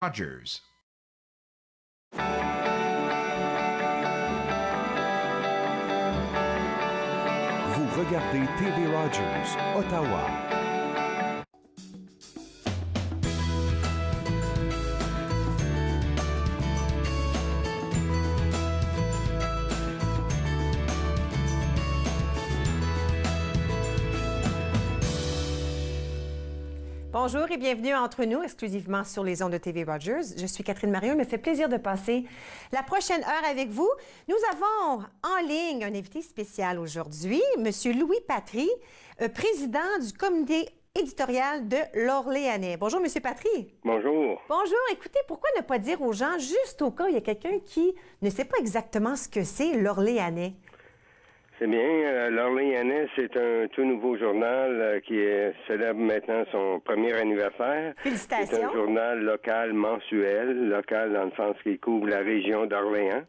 Rogers. Vous regardez TV Rogers, Ottawa. Bonjour et bienvenue à Entre nous, exclusivement sur les ondes de TV Rogers. Je suis Catherine Marion. Il me fait plaisir de passer la prochaine heure avec vous. Nous avons en ligne un invité spécial aujourd'hui, M. Louis Patry, président du comité éditorial de l'Orléanais. Bonjour, M. Patry. Bonjour. Bonjour. Écoutez, pourquoi ne pas dire aux gens, juste au cas où il y a quelqu'un qui ne sait pas exactement ce que c'est l'Orléanais? C'est bien. L'Orléanais, c'est un tout nouveau journal qui célèbre maintenant son premier anniversaire. Félicitations. C'est un journal local mensuel, local dans le sens qu'il couvre la région d'Orléans.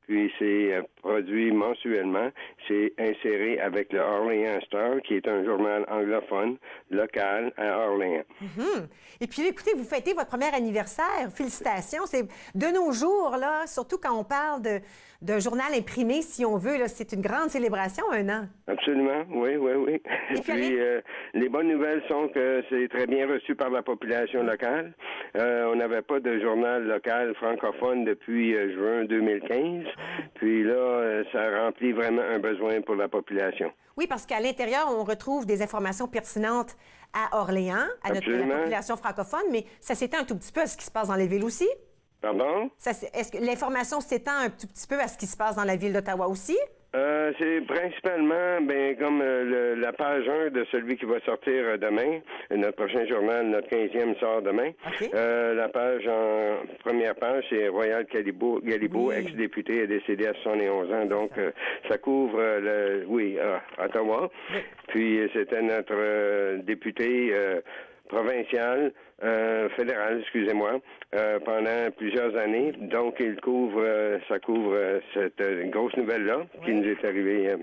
Puis c'est produit mensuellement. C'est inséré avec le Orléans Star, qui est un journal anglophone local à Orléans. Et puis, écoutez, vous fêtez votre premier anniversaire. Félicitations. C'est de nos jours, là, surtout quand on parle d'un journal imprimé, si on veut, là, c'est une grande célébration, un an. Absolument, oui. Et puis, les bonnes nouvelles sont que c'est très bien reçu par la population locale. On n'avait pas de journal local francophone depuis juin 2015. Puis là, ça remplit vraiment un besoin pour la population. Oui, parce qu'à l'intérieur, on retrouve des informations pertinentes à Orléans, à la population francophone, mais ça s'étend un tout petit peu à ce qui se passe dans les villes aussi? Pardon? Est-ce que l'information s'étend un tout petit peu à ce qui se passe dans la ville d'Ottawa aussi? C'est principalement comme la page 1 de celui qui va sortir demain. Notre prochain journal, notre 15e, sort demain. Okay. La page en première page, c'est Royal Galibo, oui. ex-député, est décédé à 71 ans. Donc, ça couvre, Ottawa. Oui. Puis, c'était notre député provincial, fédéral, excusez-moi, pendant plusieurs années. Donc, ça couvre cette grosse nouvelle-là qui nous est arrivée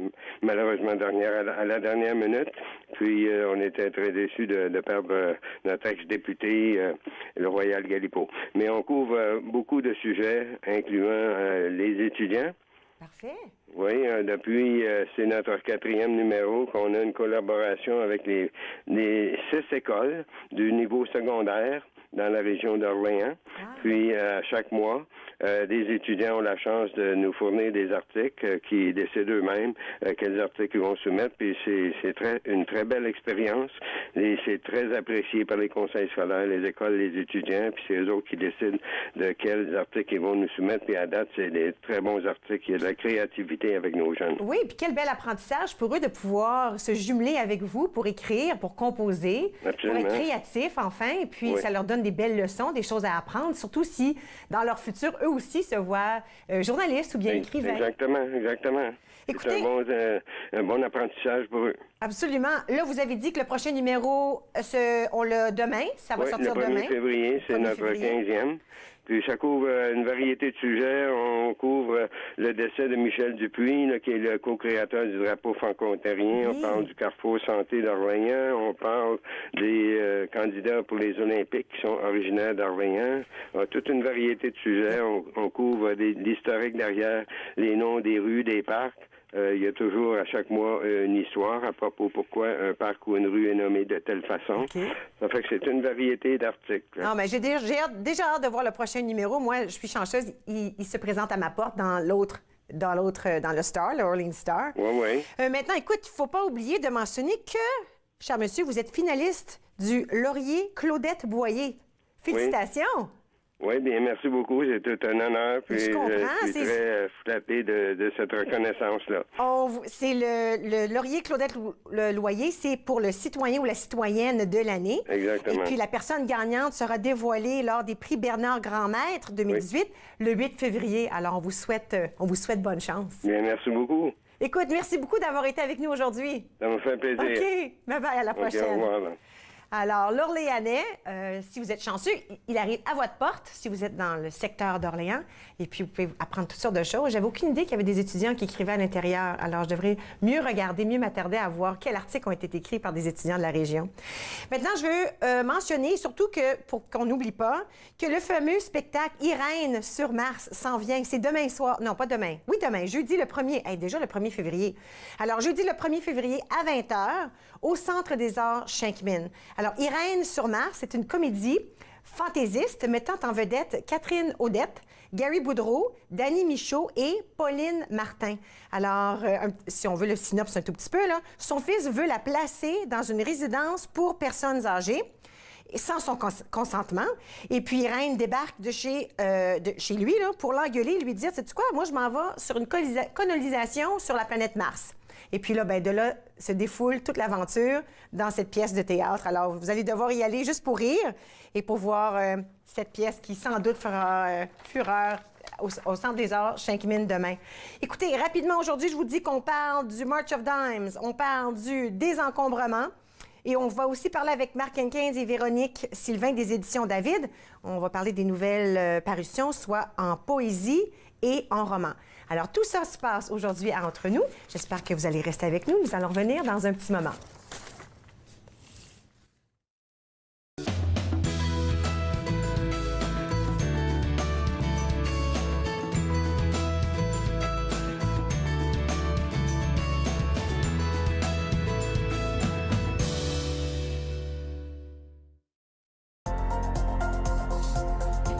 malheureusement à la dernière minute. Puis, on était très déçus de perdre notre ex-député, le Royal Galipo. Mais on couvre beaucoup de sujets, incluant les étudiants. Parfait. Oui, depuis, c'est notre 4e numéro qu'on a une collaboration avec les 6 écoles du niveau secondaire dans la région d'Orléans. Puis, chaque mois, des étudiants ont la chance de nous fournir des articles qui décident eux-mêmes quels articles ils vont soumettre. Puis, c'est une très belle expérience. Et c'est très apprécié par les conseils scolaires, les écoles, les étudiants. Puis, c'est eux autres qui décident de quels articles ils vont nous soumettre. Puis, à date, c'est des très bons articles. Il y a de la créativité avec nos jeunes. Oui, puis quel bel apprentissage pour eux de pouvoir se jumeler avec vous pour écrire, pour composer, Absolument. pour être créatifs, enfin. Et puis, ça leur donne des belles leçons, des choses à apprendre, surtout si, dans leur futur, eux aussi se voient journalistes ou bien écrivains. Exactement. Écoutez, c'est un bon apprentissage pour eux. Absolument. Là, vous avez dit que le prochain numéro, on l'a demain. Ça va sortir le 1er demain. février, c'est notre 15e. Puis ça couvre une variété de sujets. On couvre le décès de Michel Dupuis, qui est le co-créateur du drapeau franco-ontarien. Oui. On parle du Carrefour Santé d'Orléans. On parle des candidats pour les Olympiques qui sont originaires d'Orléans. Toute une variété de sujets. On couvre l'historique derrière les noms des rues, des parcs. Il y a toujours à chaque mois une histoire à propos pourquoi un parc ou une rue est nommé de telle façon. Okay. Ça fait que c'est une variété d'articles. Non, mais j'ai déjà hâte de voir le prochain numéro. Moi, je suis chanceuse. Il se présente à ma porte dans le Star, le Orleans Star. Oui. Maintenant, écoute, il ne faut pas oublier de mentionner que, cher monsieur, vous êtes finaliste du Laurier Claudette Boyer. Félicitations! Oui, bien, merci beaucoup. C'est tout un honneur. Puis je comprends. Je suis très flatté de cette reconnaissance-là. C'est le Laurier Claudette Loyer, c'est pour le citoyen ou la citoyenne de l'année. Exactement. Et puis la personne gagnante sera dévoilée lors des prix Bernard Grandmaître 2018, le 8 février. Alors, on vous souhaite bonne chance. Bien, merci beaucoup. Écoute, merci beaucoup d'avoir été avec nous aujourd'hui. Ça me fait plaisir. OK. Bye-bye, à la prochaine. Au revoir. Alors, l'Orléanais, si vous êtes chanceux, il arrive à votre porte, si vous êtes dans le secteur d'Orléans, et puis vous pouvez apprendre toutes sortes de choses. J'avais aucune idée qu'il y avait des étudiants qui écrivaient à l'intérieur, alors je devrais mieux regarder, mieux m'attarder à voir quels articles ont été écrits par des étudiants de la région. Maintenant, je veux mentionner, surtout que, pour qu'on n'oublie pas, que le fameux spectacle Irène sur Mars s'en vient. C'est demain soir, non, pas demain, oui, demain, jeudi le 1er, déjà le 1er février. Alors, jeudi le 1er février à 20h, au Centre des Arts Schenkman. Alors, Irène sur Mars, c'est une comédie fantaisiste mettant en vedette Catherine Audette, Gary Boudreau, Danny Michaud et Pauline Martin. Alors, si on veut le synopsis un tout petit peu, là, son fils veut la placer dans une résidence pour personnes âgées sans son consentement. Et puis, Irène débarque de chez lui là, pour l'engueuler et lui dire, sais-tu quoi, moi, je m'en vais sur une colonisation sur la planète Mars. Et puis là, bien, de là, se défoule toute l'aventure dans cette pièce de théâtre. Alors, vous allez devoir y aller juste pour rire et pour voir cette pièce qui, sans doute, fera fureur au Centre des Arts Schenkman demain. Écoutez, rapidement, aujourd'hui, je vous dis qu'on parle du March of Dimes, on parle du désencombrement et on va aussi parler avec Marc Henkins et Véronique Sylvain des Éditions David. On va parler des nouvelles parutions, soit en poésie et en roman. Alors, tout ça se passe aujourd'hui Entre nous. J'espère que vous allez rester avec nous. Nous allons revenir dans un petit moment.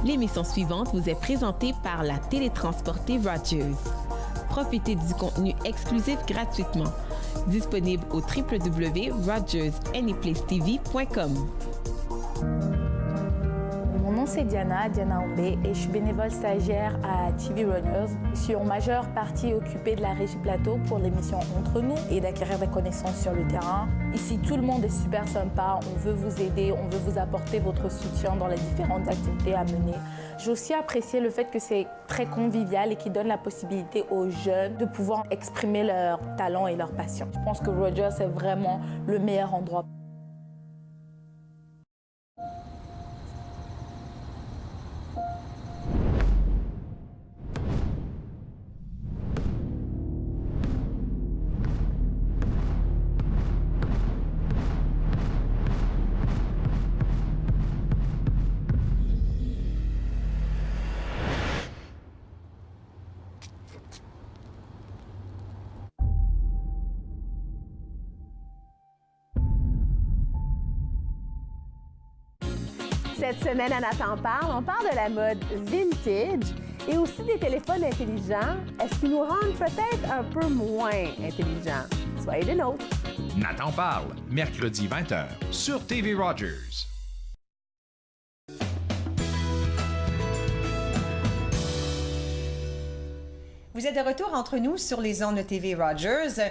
L'émission suivante vous est présentée par la télétransportée Rogers. Profitez du contenu exclusif gratuitement. Disponible au www.rogersanyplacetv.com. Mon nom c'est Diana Ombé et je suis bénévole stagiaire à TV Rogers. Je suis en majeure partie occupée de la Régie Plateau pour l'émission Entre nous et d'acquérir des connaissances sur le terrain. Ici, tout le monde est super sympa, on veut vous aider, on veut vous apporter votre soutien dans les différentes activités à mener. J'ai aussi apprécié le fait que c'est très convivial et qui donne la possibilité aux jeunes de pouvoir exprimer leurs talents et leurs passions. Je pense que Rogers est vraiment le meilleur endroit. Cette semaine, à Nathan parle, on parle de la mode vintage et aussi des téléphones intelligents. Est-ce qu'ils nous rendent peut-être un peu moins intelligents? Soyez des nôtres. Nathan parle, mercredi 20h, sur TV Rogers. Vous êtes de retour entre nous sur les ondes de TV Rogers.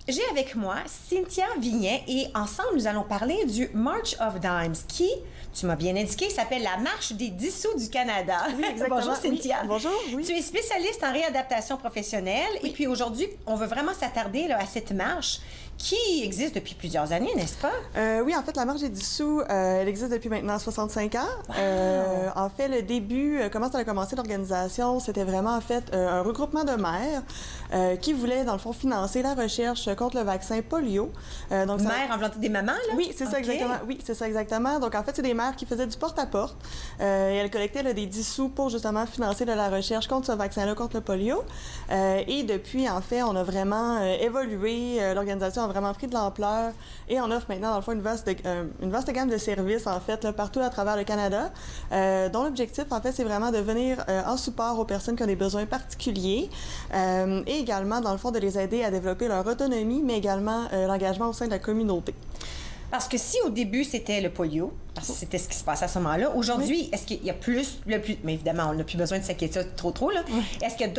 J'ai avec moi Cynthia Vignet et ensemble, nous allons parler du March of Dimes qui, tu m'as bien indiqué, s'appelle la Marche des dissous du Canada. Oui, exactement. Bonjour Cynthia. Oui. Bonjour, oui. Tu es spécialiste en réadaptation professionnelle et puis aujourd'hui, on veut vraiment s'attarder à cette marche qui existe depuis plusieurs années, n'est-ce pas? Oui, en fait, la Marche des dissous, elle existe depuis maintenant 65 ans. Wow. En fait, le début, comment ça a commencé l'organisation, c'était vraiment en fait un regroupement de maires qui voulaient, dans le fond, financer la recherche contre le vaccin polio. Donc mères en planter des mamans, là? Oui, c'est ça exactement. Oui, c'est ça exactement. Donc, en fait, c'est des mères qui faisaient du porte-à-porte et elles collectaient des dissous pour justement financer la recherche contre ce vaccin-là, contre le polio. Et depuis, en fait, on a vraiment évolué. L'organisation a vraiment pris de l'ampleur et on offre maintenant, dans le fond, une vaste gamme de services, en fait, là, partout à travers le Canada, dont l'objectif, en fait, c'est vraiment de venir en support aux personnes qui ont des besoins particuliers et également, dans le fond, de les aider à développer leur autonomie, mais également l'engagement au sein de la communauté. Parce que si au début, c'était le polio, parce que c'était ce qui se passait à ce moment-là, aujourd'hui, oui. Est-ce qu'il y a plus... Mais évidemment, on n'a plus besoin de s'inquiéter trop, là. Oui. Est-ce qu'il y a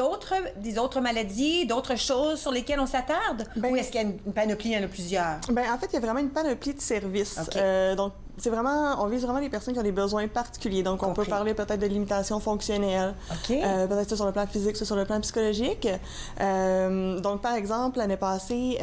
des autres maladies, d'autres choses sur lesquelles on s'attarde? Ou est-ce qu'il y a une panoplie, il y en a plusieurs? Bien, en fait, il y a vraiment une panoplie de services. Okay. Donc, on vise vraiment les personnes qui ont des besoins particuliers. Donc, on peut parler peut-être de limitations fonctionnelles, peut-être sur le plan physique, sur le plan psychologique. Donc, par exemple, l'année passée,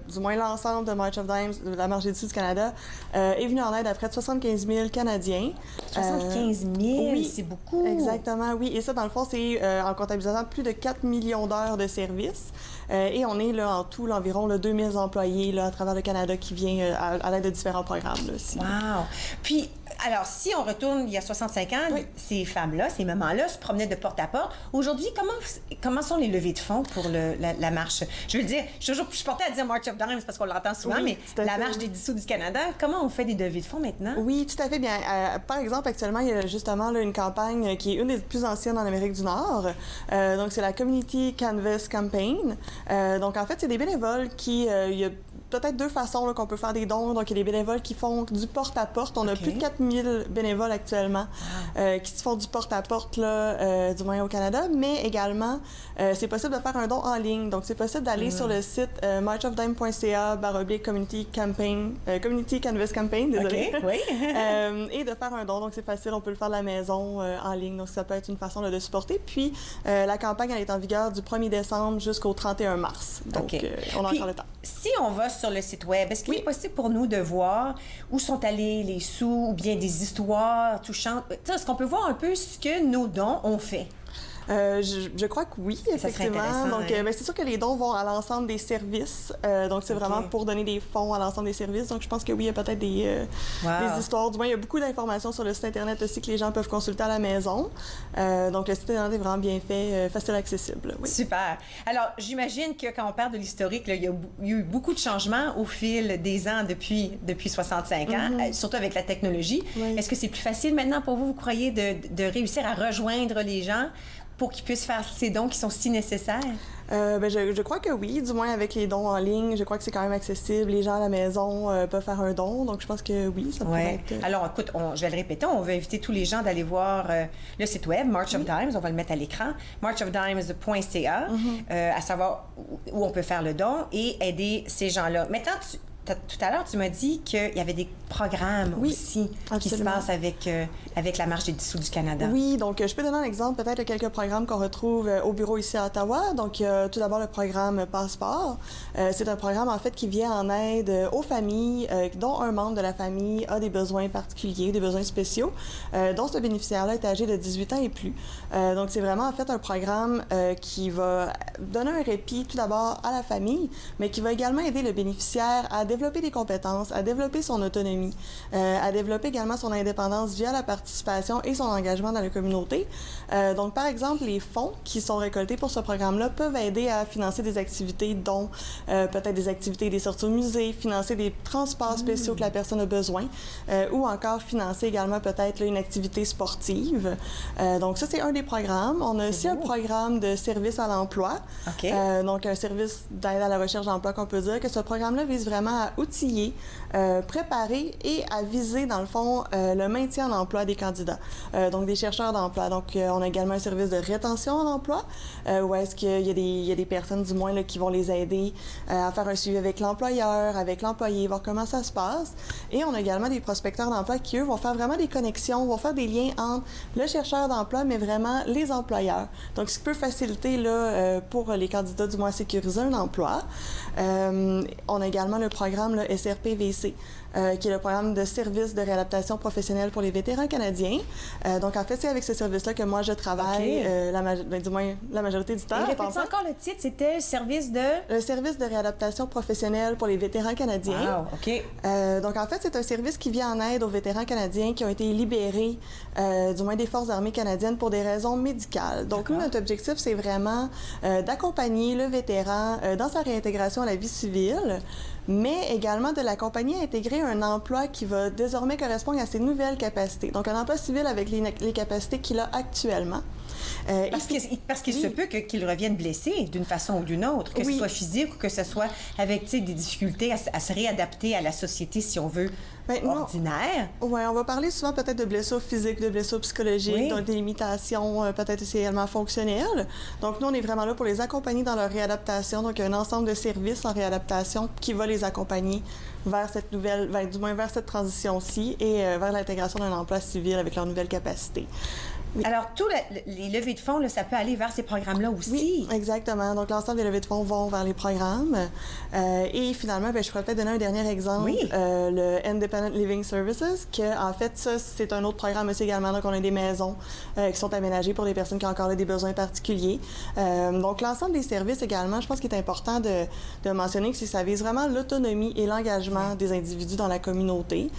du moins l'ensemble de March of Dimes, de la Marche des dessous du Canada, est venu en aide à près de 75 000 Canadiens. 75 000, oui, c'est beaucoup. Exactement, oui. Et ça, dans le fond, c'est en comptabilisant plus de 4 millions d'heures de service. Et on est là, en tout environ 2000 employés là, à travers le Canada qui viennent à l'aide de différents programmes. Là, aussi. Wow! Puis, alors, si on retourne il y a 65 ans, ces femmes-là, ces mamans-là se promenaient de porte à porte. Aujourd'hui, comment sont les levées de fonds pour la marche? Je veux dire, je suis portée à dire March of Dimes parce qu'on l'entend souvent, mais la marche des dissous du Canada, comment on fait des levées de fonds maintenant? Oui, tout à fait bien. Par exemple, actuellement, il y a justement là, une campagne qui est une des plus anciennes en Amérique du Nord. Donc, c'est la Community Canvas Campaign. Donc, en fait, c'est des bénévoles qui... il y a peut-être deux façons qu'on peut faire des dons. Donc, il y a des bénévoles qui font du porte-à-porte. On a plus de 4000 bénévoles actuellement qui se font du porte-à-porte, du moins au Canada. Mais également, c'est possible de faire un don en ligne. Donc, c'est possible d'aller sur le site marchofdime.ca/community canvas campaign, désolé. Et de faire un don. Donc, c'est facile. On peut le faire de la maison en ligne. Donc, ça peut être une façon de supporter. Puis, la campagne, elle est en vigueur du 1er décembre jusqu'au 31 mars. Donc, on a encore le temps. Si on va sur le site Web, est-ce qu'il est possible pour nous de voir où sont allés les sous ou bien des histoires touchantes? Est-ce qu'on peut voir un peu ce que nos dons ont fait? Je crois que oui, effectivement. Donc, c'est sûr que les dons vont à l'ensemble des services. Donc, c'est vraiment pour donner des fonds à l'ensemble des services. Donc, je pense que oui, il y a peut-être des histoires. Du moins, il y a beaucoup d'informations sur le site Internet aussi que les gens peuvent consulter à la maison. Donc, le site Internet est vraiment bien fait, facile accessible. Oui. Super. Alors, j'imagine que quand on parle de l'historique, il y a eu beaucoup de changements au fil des ans depuis 65 ans, surtout avec la technologie. Est-ce que c'est plus facile maintenant pour vous, vous croyez, de réussir à rejoindre les gens pour qu'ils puissent faire ces dons qui sont si nécessaires? Je crois que oui, du moins avec les dons en ligne, je crois que c'est quand même accessible. Les gens à la maison peuvent faire un don, donc je pense que oui, ça pourrait être... Alors, écoute, je vais le répéter, on va inviter tous les gens d'aller voir le site web March of Dimes, on va le mettre à l'écran, marchofdimes.ca, à savoir où on peut faire le don et aider ces gens-là. Maintenant, tout à l'heure, tu m'as dit qu'il y avait des programmes aussi qui se passent avec la Marche des dissous du Canada. Oui, donc je peux donner un exemple peut-être de quelques programmes qu'on retrouve au bureau ici à Ottawa. Donc, tout d'abord, le programme Passeport. C'est un programme, en fait, qui vient en aide aux familles dont un membre de la famille a des besoins particuliers, des besoins spéciaux, dont ce bénéficiaire-là est âgé de 18 ans et plus. Donc, c'est vraiment, en fait, un programme qui va donner un répit, tout d'abord, à la famille, mais qui va également aider le bénéficiaire à développer des compétences, à développer son autonomie, à développer également son indépendance via la participation et son engagement dans la communauté. Donc, par exemple, les fonds qui sont récoltés pour ce programme-là peuvent aider à financer des activités, dont peut-être des activités, des sorties au musée, financer des transports spéciaux que la personne a besoin, ou encore financer également peut-être une activité sportive. Donc, ça, c'est un des programmes. On a aussi un programme de service à l'emploi, donc un service d'aide à la recherche d'emploi qu'on peut dire que ce programme-là vise vraiment à outiller, préparer et à viser, dans le fond, le maintien en emploi des candidats, donc des chercheurs d'emploi. Donc, on a également un service de rétention en emploi, où est-ce qu'il y a des personnes, du moins, là, qui vont les aider à faire un suivi avec l'employeur, avec l'employé, voir comment ça se passe. Et on a également des prospecteurs d'emploi qui, eux, vont faire vraiment des connexions, vont faire des liens entre le chercheur d'emploi, mais vraiment les employeurs. Donc, ce qui peut faciliter, là, pour les candidats, du moins, à sécuriser un emploi. On a également le programme SRPVC, qui est le programme de service de réadaptation professionnelle pour les vétérans canadiens. Donc, en fait, c'est avec ce service-là que moi, je travaille, du moins la majorité du temps. Et répète encore le titre, c'était le service de... Le service de réadaptation professionnelle pour les vétérans canadiens. Wow, OK. Donc, en fait, c'est un service qui vient en aide aux vétérans canadiens qui ont été libérés, du moins des Forces armées canadiennes, pour des raisons médicales. Donc, nous, notre objectif, c'est vraiment d'accompagner le vétéran dans sa réintégration à la vie civile, mais également de l'accompagner à intégrer un emploi qui va désormais correspondre à ses nouvelles capacités. Donc, un emploi civil avec les capacités qu'il a actuellement. Parce qu'il se peut qu'ils reviennent blessés d'une façon ou d'une autre, que ce soit physique ou que ce soit avec des difficultés à se réadapter à la société, si on veut, ordinaire. Oui, on va parler souvent peut-être de blessures physiques, de blessures psychologiques, donc des limitations peut-être également fonctionnelles. Donc, nous, on est vraiment là pour les accompagner dans leur réadaptation. Donc, il y a un ensemble de services en réadaptation qui va les accompagner vers cette nouvelle, du moins vers cette transition-ci et vers l'intégration d'un emploi civil avec leurs nouvelles capacités. Oui. Alors, tous les levées de fonds, là, ça peut aller vers ces programmes-là aussi. Oui, exactement. Donc, l'ensemble des levées de fonds vont vers les programmes. Et finalement, je pourrais peut-être donner un dernier exemple. Le Independent Living Services, que en fait, ça, c'est un autre programme aussi également. Donc, on a des maisons qui sont aménagées pour des personnes qui ont encore des besoins particuliers. Donc, l'ensemble des services également, je pense qu'il est important de mentionner que ça vise vraiment l'autonomie et l'engagement des individus dans la communauté.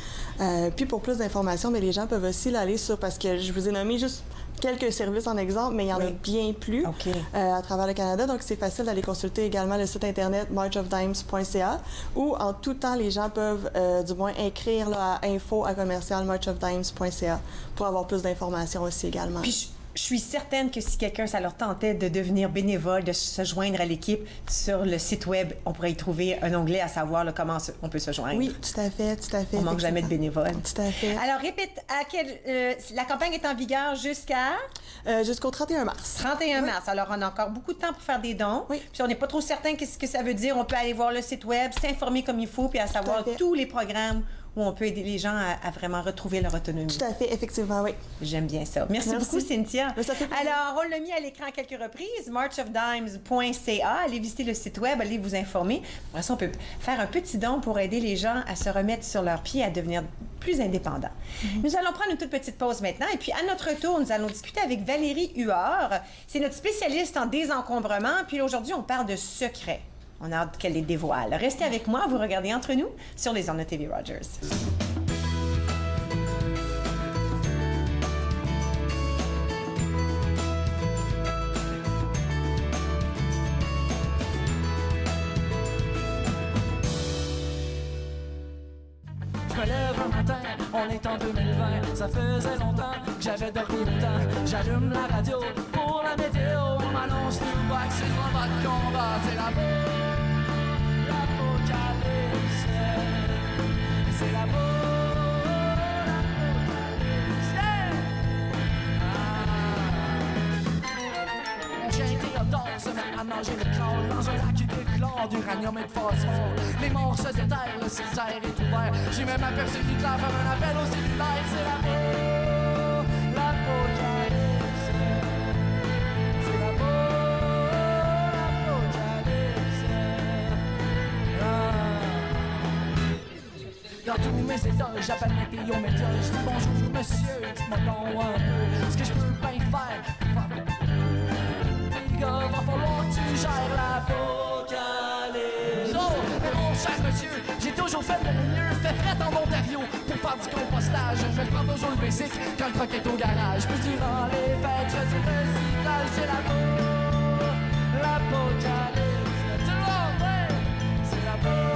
Puis, pour plus d'informations, les gens peuvent aussi aller sur, parce que je vous ai nommé juste quelques services en exemple, mais il y en a bien plus à travers le Canada. Donc, c'est facile d'aller consulter également le site Internet marchofdimes.ca où, en tout temps, les gens peuvent du moins écrire à info@marchofdimes.ca pour avoir plus d'informations aussi également. Puis, je suis certaine que si quelqu'un, ça leur tentait de devenir bénévole, de se joindre à l'équipe, sur le site web, on pourrait y trouver un onglet à savoir comment on peut se joindre. Oui, tout à fait, tout à fait. On manque jamais de bénévoles. Tout à fait. Alors, répète, la campagne est en vigueur jusqu'à? Jusqu'au 31 mars. 31 mars. Alors, on a encore beaucoup de temps pour faire des dons. Oui. Puis, on n'est pas trop certain qu'est-ce que ça veut dire. On peut aller voir le site web, s'informer comme il faut, puis à savoir tous les programmes où on peut aider les gens à vraiment retrouver leur autonomie. Tout à fait, effectivement, oui. J'aime bien ça. Merci beaucoup, Cynthia. Ça fait plaisir. Alors, on l'a mis à l'écran à quelques reprises, marchofdimes.ca. Allez visiter le site web, allez vous informer. Après ça, on peut faire un petit don pour aider les gens à se remettre sur leurs pieds, à devenir plus indépendants. Nous allons prendre une toute petite pause maintenant. Et puis, à notre tour, nous allons discuter avec Valérie Huard. C'est notre spécialiste en désencombrement. Puis aujourd'hui, on parle de secrets. On a hâte qu'elle les dévoile. Restez avec moi, vous regardez Entre nous sur les ondes de TV Rogers. Je me lève un matin, on est en 2020, ça faisait longtemps que j'avais dormi autant. J'allume la radio pour la météo, on m'annonce tout bas que c'est le combat de combat, c'est l'apocalypse, c'est l'apocalypse, Mon chien Théodore se met à nager le chlore dans un lac qui déclare d'uranium et de phosphore. Les morts se déterrent, le cimetière est ouvert. J'ai même aperçu Hitler faire un appel au cellulaire. C'est l'apocalypse. C'est l'apocalypse. Dans tous mes états, j'appelle Météo Média. Je dis bonjour monsieur, dites-moi donc un peu ce que je peux bien faire. Les gars, va falloir que tu gères l'apocalypse. Oh, mais mon cher monsieur, j'ai toujours fait de mon mieux. Fait fret en Ontario pour faire du compostage. Je prends toujours le basic quand le croquet est au garage. Puis durant les fêtes, je dis recyclage. J'ai l'apocalypse. Tout le monde, ouais, c'est l'apocalypse.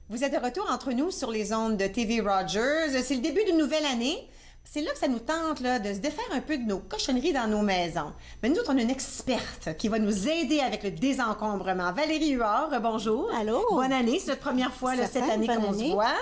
Vous êtes de retour entre nous sur les ondes de TV Rogers. C'est le début d'une nouvelle année. C'est là que ça nous tente là, de se défaire un peu de nos cochonneries dans nos maisons. Mais nous autres, on a une experte qui va nous aider avec le désencombrement. Valérie Huard, bonjour. Allô. Bonne année. C'est notre première fois là, cette année qu'on se voit.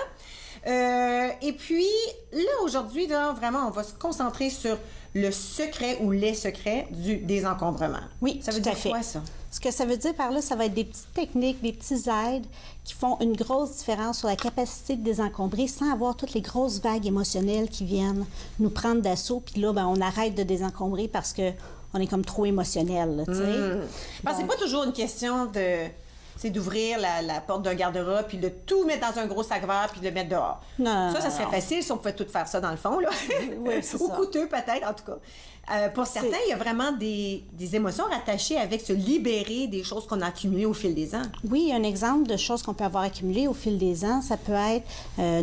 Et puis, là, aujourd'hui, là, vraiment, on va se concentrer sur le secret ou les secrets du désencombrement. Oui, ça veut dire quoi, ça? Ce que ça veut dire par là, ça va être des petites techniques, des petits aides qui font une grosse différence sur la capacité de désencombrer sans avoir toutes les grosses vagues émotionnelles qui viennent nous prendre d'assaut. Puis là, on arrête de désencombrer parce qu'on est comme trop émotionnel, tu sais. Parce que c'est pas toujours une question de c'est d'ouvrir la porte d'un garde-robe puis de tout mettre dans un gros sac vert puis de le mettre dehors. Non, ça serait facile si on pouvait tout faire ça dans le fond, là. Oui, c'est Ou ça. coûteux, peut-être, en tout cas. Pour certains, il y a vraiment des émotions rattachées avec se libérer des choses qu'on a accumulées au fil des ans. Oui, un exemple de choses qu'on peut avoir accumulées au fil des ans, ça peut être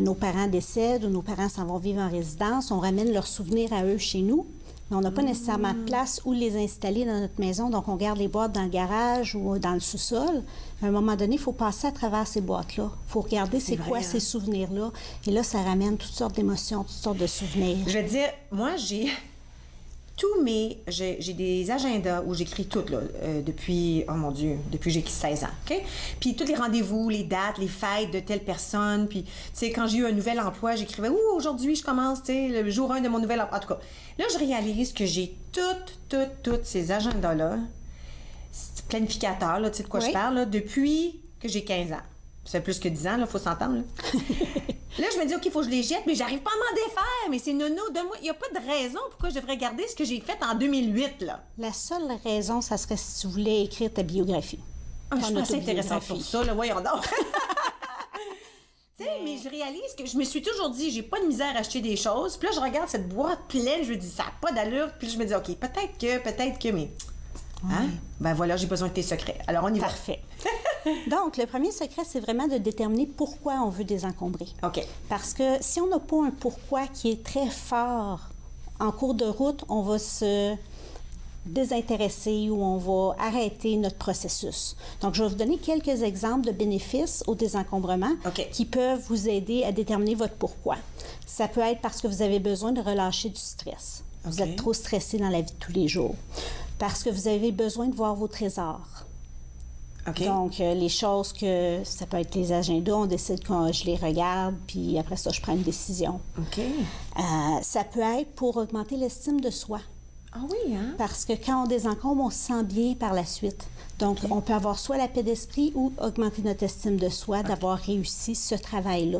nos parents décèdent ou nos parents s'en vont vivre en résidence, on ramène leurs souvenirs à eux chez nous, mais on n'a pas nécessairement de place où les installer dans notre maison, donc on garde les boîtes dans le garage ou dans le sous-sol. À un moment donné, il faut passer à travers ces boîtes-là. Il faut regarder c'est quoi ces souvenirs-là. Et là, ça ramène toutes sortes d'émotions, toutes sortes de souvenirs. Je vais te dire, moi, j'ai des agendas où j'écris tout, là, depuis, oh mon Dieu, depuis que j'ai 16 ans, OK? Puis tous les rendez-vous, les dates, les fêtes de telle personne, puis, tu sais, quand j'ai eu un nouvel emploi, j'écrivais, ouh, aujourd'hui, je commence, tu sais, le jour 1 de mon nouvel emploi. En tout cas, là, je réalise que j'ai toutes ces agendas-là, planificateurs, là, tu sais de quoi je parle, là, depuis que j'ai 15 ans. Ça fait plus que 10 ans, là, faut s'entendre, là. Là, je me dis, OK, il faut que je les jette, mais j'arrive pas à m'en défaire. Mais c'est nono, donne-moi. Il n'y a pas de raison pourquoi je devrais garder ce que j'ai fait en 2008, là. La seule raison, ça serait si tu voulais écrire ta biographie. Je suis assez intéressante pour ça, là. Voyons donc. Tu sais, mais je réalise que je me suis toujours dit, j'ai pas de misère à acheter des choses. Puis là, je regarde cette boîte pleine, je me dis, ça n'a pas d'allure. Puis je me dis, OK, peut-être que, mais. Hein? Ben voilà, j'ai besoin de tes secrets. Alors, on y va. Parfait. Donc, le premier secret, c'est vraiment de déterminer pourquoi on veut désencombrer. OK. Parce que si on n'a pas un pourquoi qui est très fort, en cours de route, on va se désintéresser ou on va arrêter notre processus. Donc, je vais vous donner quelques exemples de bénéfices au désencombrement qui peuvent vous aider à déterminer votre pourquoi. Ça peut être parce que vous avez besoin de relâcher du stress. Vous êtes trop stressé dans la vie de tous les jours. Parce que vous avez besoin de voir vos trésors. Donc, les choses que... Ça peut être les agendas, on décide que je les regarde, puis après ça, je prends une décision. Ça peut être pour augmenter l'estime de soi. Ah oui, hein? Parce que quand on désencombre, on se sent bien par la suite. Donc, on peut avoir soit la paix d'esprit ou augmenter notre estime de soi d'avoir réussi ce travail-là.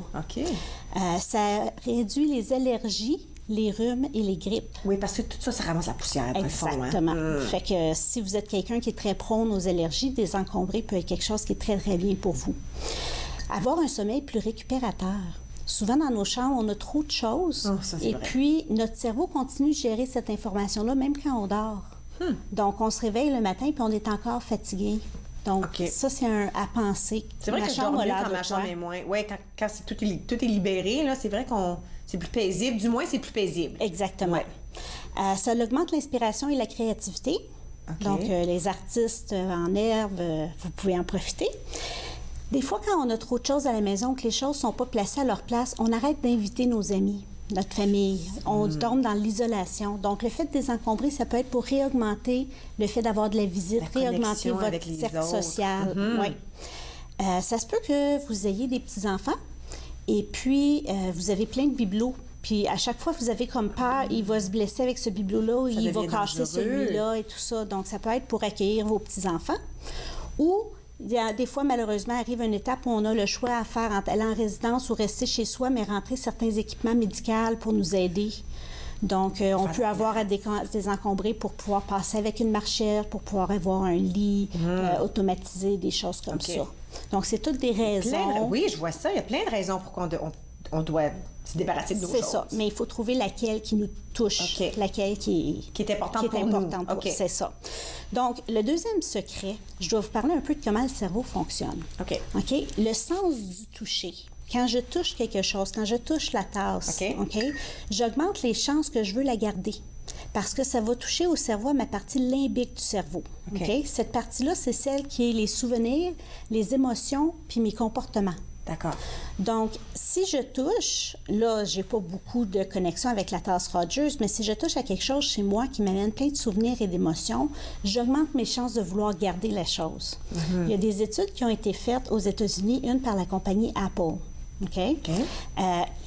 Ça réduit les allergies, les rhumes et les grippes. Oui, parce que tout ça, ça ramasse la poussière. Exactement. Fait que si vous êtes quelqu'un qui est très prône aux allergies, désencombrer peut être quelque chose qui est très, très bien pour vous. Avoir un sommeil plus récupérateur. Souvent, dans nos chambres, on a trop de choses. Et puis, notre cerveau continue de gérer cette information-là, même quand on dort. Donc, on se réveille le matin puis on est encore fatigué. Donc, ça, c'est à penser. C'est vrai que je dors mieux quand ma chambre est moins... Oui, quand tout est libéré, là, c'est vrai qu'on... C'est plus paisible. Du moins, c'est plus paisible. Exactement. Ça augmente l'inspiration et la créativité. Donc, les artistes en herbe, vous pouvez en profiter. Des fois, quand on a trop de choses à la maison, que les choses ne sont pas placées à leur place, on arrête d'inviter nos amis, notre famille. On tombe dans l'isolation. Donc, le fait de désencombrer, ça peut être pour réaugmenter le fait d'avoir de la visite, réaugmenter votre cercle social. Ça se peut que vous ayez des petits-enfants et puis vous avez plein de bibelots. Puis à chaque fois, vous avez comme peur, il va se blesser avec ce bibelot-là, il va casser celui-là et tout ça. Donc, ça peut être pour accueillir vos petits-enfants. Ou, il y a des fois, malheureusement, arrive une étape où on a le choix à faire entre aller en résidence ou rester chez soi, mais rentrer certains équipements médicaux pour nous aider. Donc, on peut avoir à désencombrer pour pouvoir passer avec une marchette, pour pouvoir avoir un lit automatisé, des choses comme ça. Donc, c'est toutes des raisons. Oui, je vois ça. Il y a plein de raisons pour qu'on doit se débarrasser de nos choses. C'est ça. Mais il faut trouver laquelle qui nous touche, laquelle qui est importante pour nous. C'est ça. Donc, le deuxième secret, je dois vous parler un peu de comment le cerveau fonctionne. Le sens du toucher. Quand je touche quelque chose, quand je touche la tasse, j'augmente les chances que je veux la garder. Parce que ça va toucher au cerveau, à ma partie limbique du cerveau. Cette partie-là, c'est celle qui est les souvenirs, les émotions, puis mes comportements. D'accord. Donc, si je touche, là, j'ai pas beaucoup de connexion avec la tasse Rogers, mais si je touche à quelque chose chez moi qui m'amène plein de souvenirs et d'émotions, j'augmente mes chances de vouloir garder la chose. Il y a des études qui ont été faites aux États-Unis, une par la compagnie Apple.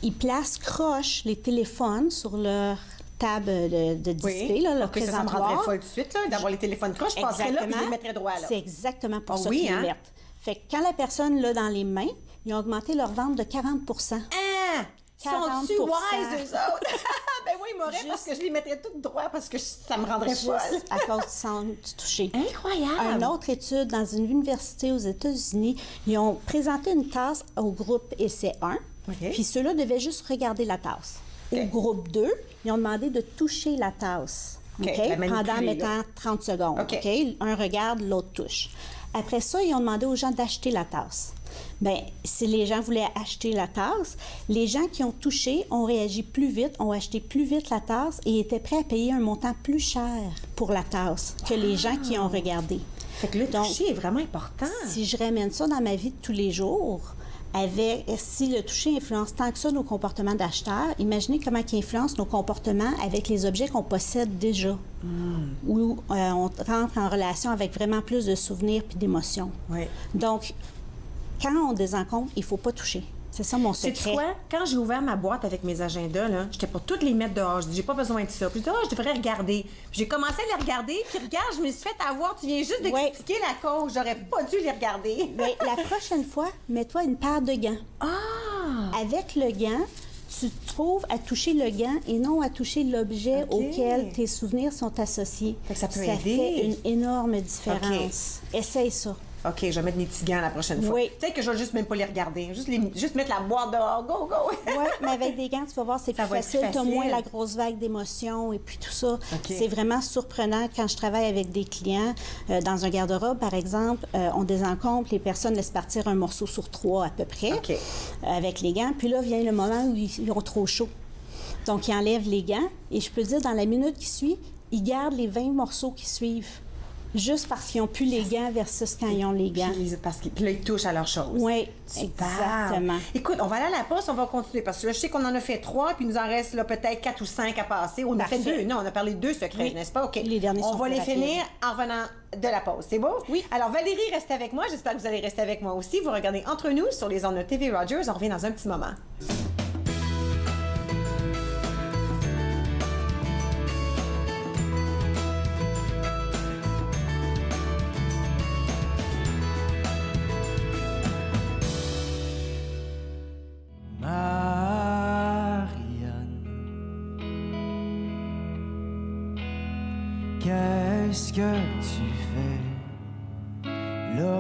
Ils placent croche les téléphones sur leur table de display, là, le présentoir. Ça me rendrait folle tout de suite, là, d'avoir les téléphones croches. Je passerais là et je les mettrais droit, là. C'est exactement pour ça qu'ils les mettent. Fait que quand la personne l'a dans les mains, ils ont augmenté leur vente de 40 Sont-tu wise, eux autres? Ben oui, m'aurait parce que je les mettrais toutes droits parce que ça me rendrait folle. À cause du centre du toucher. Incroyable! Une autre étude dans une université aux États-Unis, ils ont présenté une tasse au groupe essai 1, puis ceux-là devaient juste regarder la tasse. Au groupe 2, ils ont demandé de toucher la tasse. Pendant, mettons, 30 secondes. Un regarde, l'autre touche. Après ça, ils ont demandé aux gens d'acheter la tasse. Bien, si les gens voulaient acheter la tasse, les gens qui ont touché ont réagi plus vite, ont acheté plus vite la tasse et étaient prêts à payer un montant plus cher pour la tasse que les gens qui ont regardé. Fait que le toucher est vraiment important. Si je ramène ça dans ma vie de tous les jours, si le toucher influence tant que ça nos comportements d'acheteurs, imaginez comment il influence nos comportements avec les objets qu'on possède déjà. Où on rentre en relation avec vraiment plus de souvenirs puis d'émotions. Donc, quand on désencombre, il ne faut pas toucher. C'est ça mon secret. C'est quoi? Quand j'ai ouvert ma boîte avec mes agendas, là, j'étais pour toutes les mettre dehors. Je dis, j'ai pas besoin de ça. Puis je dis, je devrais regarder. Puis j'ai commencé à les regarder. Puis regarde, je me suis fait avoir. Tu viens juste d'expliquer la cause. J'aurais pas dû les regarder. Bien, la prochaine fois, mets-toi une paire de gants. Avec le gant, tu trouves à toucher le gant et non à toucher l'objet auquel tes souvenirs sont associés. Fait que ça peut aider. Fait une énorme différence. Essaye ça. OK, je vais mettre mes petits gants la prochaine fois. Peut-être que je vais juste même pas les regarder. Juste mettre la boîte dehors. Go, go! Oui, mais avec des gants, tu vas voir, c'est plus facile. Tu as moins la grosse vague d'émotions et puis tout ça. C'est vraiment surprenant quand je travaille avec des clients. Dans un garde-robe, par exemple, on désencombre, les personnes laissent partir un morceau sur 3 à peu près avec les gants. Puis là, vient le moment où ils ont trop chaud. Donc, ils enlèvent les gants et je peux dire, dans la minute qui suit, ils gardent les 20 morceaux qui suivent. Juste parce qu'ils n'ont plus les gants versus quand ils ont les gants. Puis là, ils touchent à leurs choses. Oui, exactement. Écoute, on va aller à la pause, on va continuer. Parce que là, je sais qu'on en a fait 3, puis il nous en reste là, peut-être 4 ou 5 à passer. On a fait 2. Non, on a parlé de 2 secrets, n'est-ce pas? OK. Les derniers on va les finir en revenant de la pause. C'est beau? Oui. Alors, Valérie, reste avec moi. J'espère que vous allez rester avec moi aussi. Vous regardez Entre nous sur les ondes de TV Rogers. On revient dans un petit moment. Qu'est-ce que tu fais là,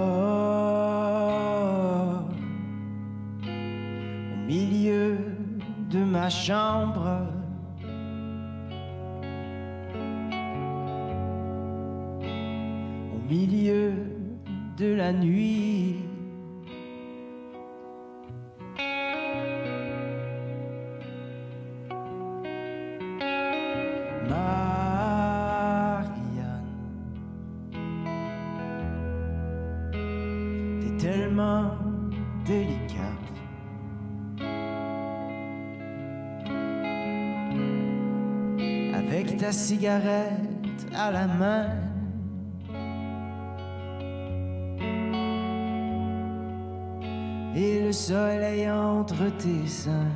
au milieu de ma chambre? Au milieu de la nuit, tellement délicate. Avec ta cigarette à la main, et le soleil entre tes seins.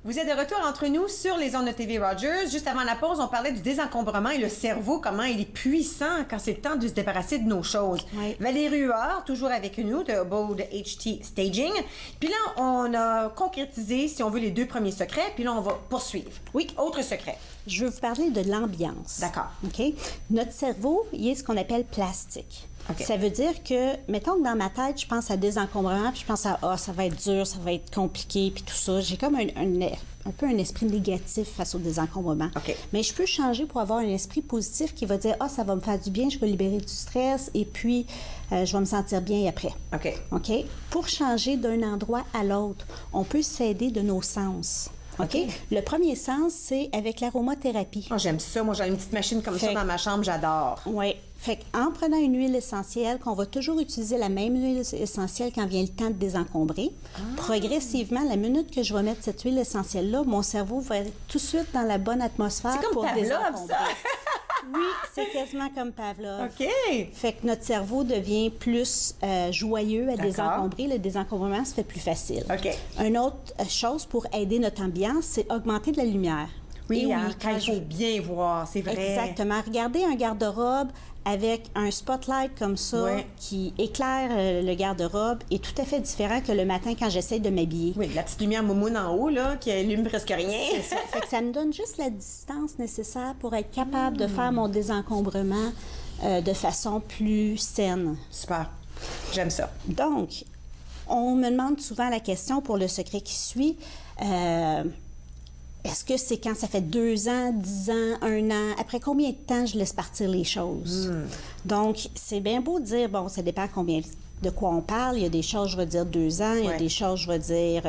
Vous êtes de retour entre nous sur les ondes de TV Rogers. Juste avant la pause, on parlait du désencombrement et le cerveau, comment il est puissant quand c'est le temps de se débarrasser de nos choses. Valérie Huard, toujours avec nous, de Abode HT Staging. Puis là, on a concrétisé, si on veut, les 2 premiers secrets. Puis là, on va poursuivre. Oui, autre secret. Je veux vous parler de l'ambiance. D'accord. OK? Notre cerveau, il est ce qu'on appelle plastique. Ça veut dire que, mettons que dans ma tête, je pense à désencombrement, puis je pense à ça va être dur, ça va être compliqué, puis tout ça. J'ai comme un peu un esprit négatif face au désencombrement. Mais je peux changer pour avoir un esprit positif qui va dire ça va me faire du bien, je vais libérer du stress, et puis je vais me sentir bien après. OK? Pour changer d'un endroit à l'autre, on peut s'aider de nos sens. OK? Le premier sens, c'est avec l'aromathérapie. Oh, j'aime ça. Moi, j'ai une petite machine comme ça dans ma chambre, j'adore. Oui. Fait qu'en prenant une huile essentielle, qu'on va toujours utiliser la même huile essentielle quand vient le temps de désencombrer, progressivement, la minute que je vais mettre cette huile essentielle-là, mon cerveau va être tout de suite dans la bonne atmosphère C'est comme pour Pavlov, désencombrer. ça! Oui, c'est quasiment comme Pavlov. OK. Fait que notre cerveau devient plus joyeux à désencombrer. Le désencombrement se fait plus facile. OK. Une autre chose pour aider notre ambiance, c'est augmenter de la lumière. Oui, Et quand il faut bien voir, c'est vrai. Exactement. Regardez un garde-robe avec un spotlight comme ça qui éclaire le garde-robe est tout à fait différent que le matin quand j'essaie de m'habiller. Oui, la petite lumière moumoune en haut, là, qui allume presque rien. C'est ça. Fait que ça me donne juste la distance nécessaire pour être capable de faire mon désencombrement de façon plus saine. Super. J'aime ça. Donc, on me demande souvent la question pour le secret qui suit. Est-ce que c'est quand ça fait 2 ans, 10 ans, 1 an? Après combien de temps je laisse partir les choses? Donc, c'est bien beau de dire, bon, ça dépend de quoi on parle. Il y a des choses, je vais dire 2 ans. Il y a des choses, je vais dire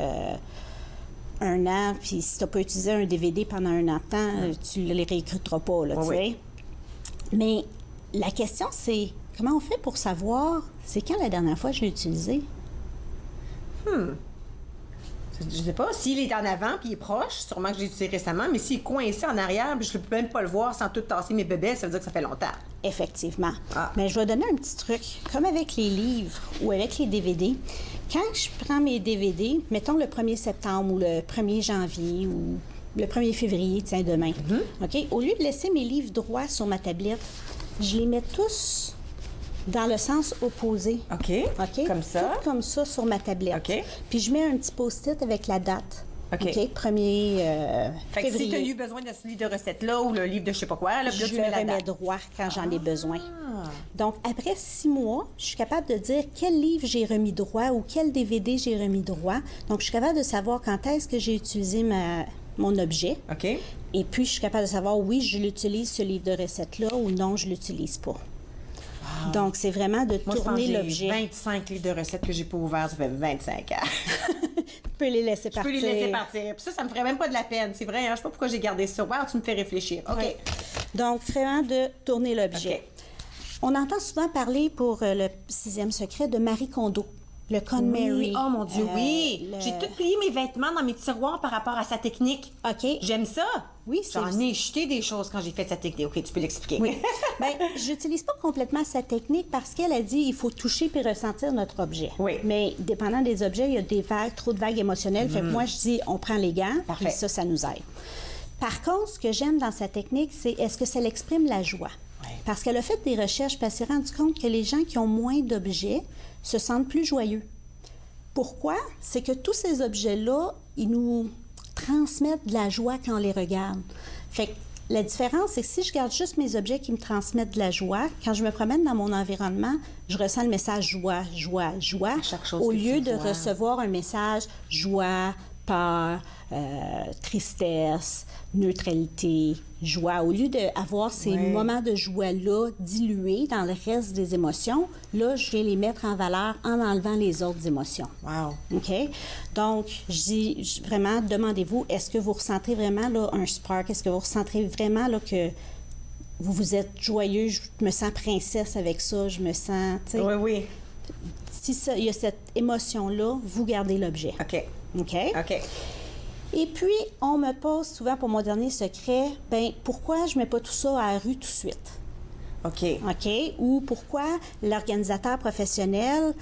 1 an. Puis si tu n'as pas utilisé un DVD pendant 1 an de temps, tu ne les réécouteras pas, là, tu sais. Mais la question, c'est comment on fait pour savoir c'est quand la dernière fois que je l'ai utilisé? Je sais pas, s'il est en avant puis il est proche, sûrement que je l'ai utilisé récemment, mais s'il est coincé en arrière puis je ne peux même pas le voir sans tout tasser mes bébés, ça veut dire que ça fait longtemps. Effectivement. Mais je vais donner un petit truc. Comme avec les livres ou avec les DVD, quand je prends mes DVD, mettons le 1er septembre ou le 1er janvier ou le 1er février, tiens, demain, OK? Au lieu de laisser mes livres droits sur ma tablette, je les mets tous dans le sens opposé. OK. Comme ça. Tout comme ça sur ma tablette. OK. Puis je mets un petit post-it avec la date. OK. 1er fait que février. si tu as eu besoin de ce livre de recettes-là ou le livre de je sais pas quoi, là, je tu le mets la remets date. droit quand j'en ai besoin. Donc, après 6 mois, je suis capable de dire quel livre j'ai remis droit ou quel DVD j'ai remis droit. Donc, je suis capable de savoir quand est-ce que j'ai utilisé mon objet. OK. Et puis, je suis capable de savoir, oui, je l'utilise, ce livre de recettes-là, ou non, je l'utilise pas. Donc, c'est vraiment de tourner l'objet. 25 livres de recettes que j'ai pas ouverts, ça fait 25 ans. Tu peux les laisser partir. Je peux les laisser partir. Puis ça me ferait même pas de la peine. C'est vrai, hein? Je sais pas pourquoi j'ai gardé ça. Wow, tu me fais réfléchir. OK. Ouais. Donc, vraiment de tourner l'objet. OK. On entend souvent parler pour le 6e secret de Marie Kondo. Le KonMari. Oh mon Dieu, oui! J'ai tout plié mes vêtements dans mes tiroirs par rapport à sa technique. OK. J'aime ça. Oui, J'en ai jeté des choses quand j'ai fait sa technique. OK, tu peux l'expliquer. Oui. Bien, j'utilise pas complètement sa technique parce qu'elle a dit il faut toucher puis ressentir notre objet. Oui. Mais dépendant des objets, il y a des vagues, trop de vagues émotionnelles. Fait que moi, je dis on prend les gants, puis ça nous aide. Par contre, ce que j'aime dans sa technique, c'est est-ce que ça l'exprime la joie? Oui. Parce qu'elle a fait des recherches, puis elle s'est rendue compte que les gens qui ont moins d'objets se sentent plus joyeux. Pourquoi? C'est que tous ces objets-là, ils nous transmettent de la joie quand on les regarde. Fait que la différence, c'est que si je garde juste mes objets qui me transmettent de la joie, quand je me promène dans mon environnement, je ressens le message joie, joie, joie, au lieu de recevoir un message joie, peur, tristesse, neutralité, joie. Au lieu d'avoir ces moments de joie-là dilués dans le reste des émotions, là, je vais les mettre en valeur en enlevant les autres émotions. Wow. OK? Donc, je dis vraiment, demandez-vous, est-ce que vous ressentez vraiment là, un spark? Est-ce que vous ressentez vraiment là, que vous êtes joyeux? Je me sens princesse avec ça, je me sens... Oui, oui. Si il y a cette émotion-là, vous gardez l'objet. OK. OK? OK. Et puis, on me pose souvent pour mon dernier secret, bien, pourquoi je ne mets pas tout ça à la rue tout de suite? OK. OK? Ou pourquoi l'organisateur professionnel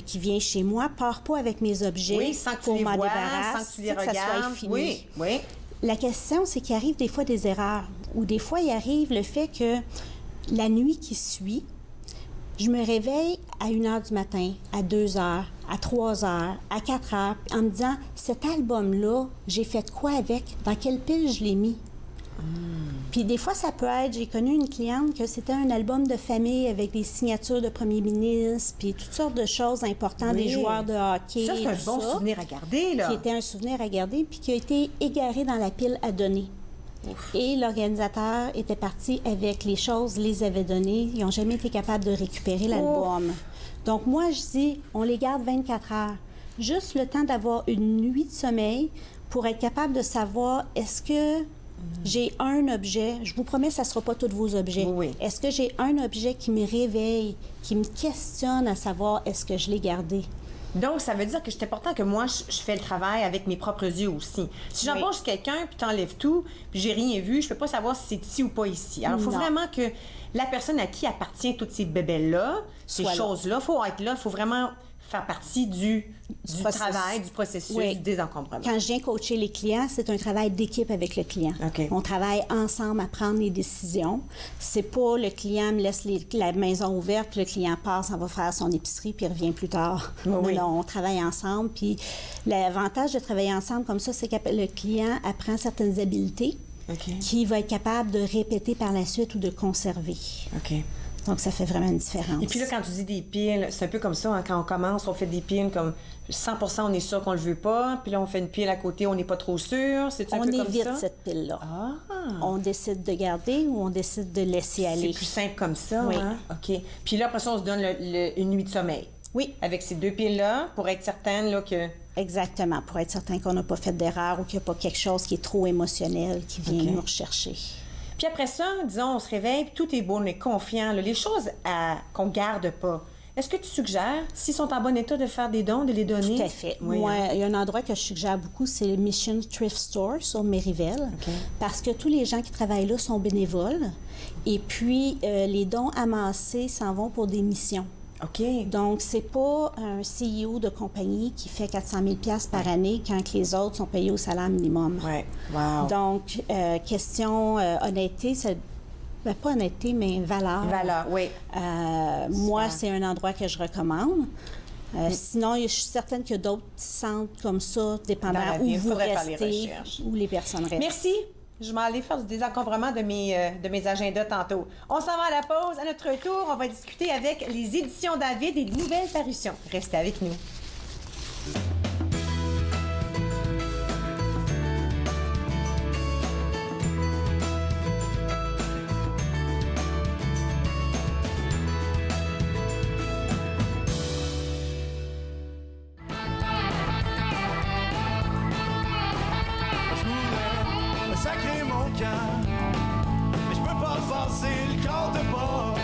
qui vient chez moi part pas avec mes objets sans que pour tu les m'en vois, débarrasser, sans que tu les que ça soit regardes. fini. Oui, oui. La question, c'est qu'il arrive des fois des erreurs. Ou des fois, il arrive le fait que la nuit qui suit, je me réveille à 1h du matin, à 2h, à 3h, à 4h, en me disant, cet album-là, j'ai fait quoi avec? Dans quelle pile je l'ai mis? Puis des fois, ça peut être, j'ai connu une cliente que c'était un album de famille avec des signatures de premiers ministres, puis toutes sortes de choses importantes, des joueurs de hockey. Ça, c'est un bon souvenir à garder, là. Qui était un souvenir à garder, puis qui a été égaré dans la pile à donner. Ouf. Et l'organisateur était parti avec les choses, les avait données. Ils n'ont jamais été capables de récupérer l'album. Donc moi, je dis, on les garde 24 heures. Juste le temps d'avoir une nuit de sommeil pour être capable de savoir, est-ce que j'ai un objet, je vous promets, ça ne sera pas tous vos objets. Oui. Est-ce que j'ai un objet qui me réveille, qui me questionne à savoir, est-ce que je l'ai gardé? Donc, ça veut dire que c'est important que moi, je fais le travail avec mes propres yeux aussi. Si j'embauche quelqu'un, puis t'enlèves tout, puis j'ai rien vu, je peux pas savoir si c'est ici ou pas ici. Alors, il faut vraiment que la personne à qui appartient toutes ces bébelles-là, ces choses-là, il faut être là, il faut vraiment faire partie du travail, du processus, du désencombrement. Quand je viens coacher les clients, c'est un travail d'équipe avec le client. On travaille ensemble à prendre les décisions. C'est pas le client me laisse la maison ouverte, puis le client passe, on va faire son épicerie, puis il revient plus tard. Non, on travaille ensemble. Puis l'avantage de travailler ensemble comme ça, c'est que le client apprend certaines habiletés qu'il va être capable de répéter par la suite ou de conserver. Donc, ça fait vraiment une différence. Et puis là, quand tu dis des piles, c'est un peu comme ça, hein, quand on commence, on fait des piles comme 100% on est sûr qu'on le veut pas, puis là, on fait une pile à côté, on n'est pas trop sûr. C'est un peu comme ça? On évite cette pile-là. On décide de garder ou on décide de laisser aller. C'est plus simple comme ça, hein? OK. Puis là, après ça, on se donne une nuit de sommeil. Oui. Avec ces 2 piles-là, pour être certaine là, que... Exactement, pour être certain qu'on n'a pas fait d'erreur ou qu'il n'y a pas quelque chose qui est trop émotionnel qui vient nous rechercher. Puis après ça, disons, on se réveille, puis tout est beau, on est confiant. Là, les choses qu'on ne garde pas, est-ce que tu suggères, s'ils sont en bon état, de faire des dons, de les donner? Tout à fait. Moi, il y a un endroit que je suggère beaucoup, c'est le Mission Thrift Store sur Merivale, parce que tous les gens qui travaillent là sont bénévoles. Et puis, les dons amassés s'en vont pour des missions. Donc, c'est pas un CEO de compagnie qui fait 400 000 $ par année quand les autres sont payés au salaire minimum. Donc, question honnêteté, pas honnêteté, mais valeur. Moi, c'est un endroit que je recommande. Sinon, je suis certaine qu'il y a d'autres centres comme ça, dépendant où vous restez, où les personnes restent. Merci. Je vais aller faire du désencombrement de mes agendas tantôt. On s'en va à la pause. À notre retour, on va discuter avec les éditions David et de nouvelles parutions. Restez avec nous. Sacrer mon cœur, mais je peux pas passer le corps de porte.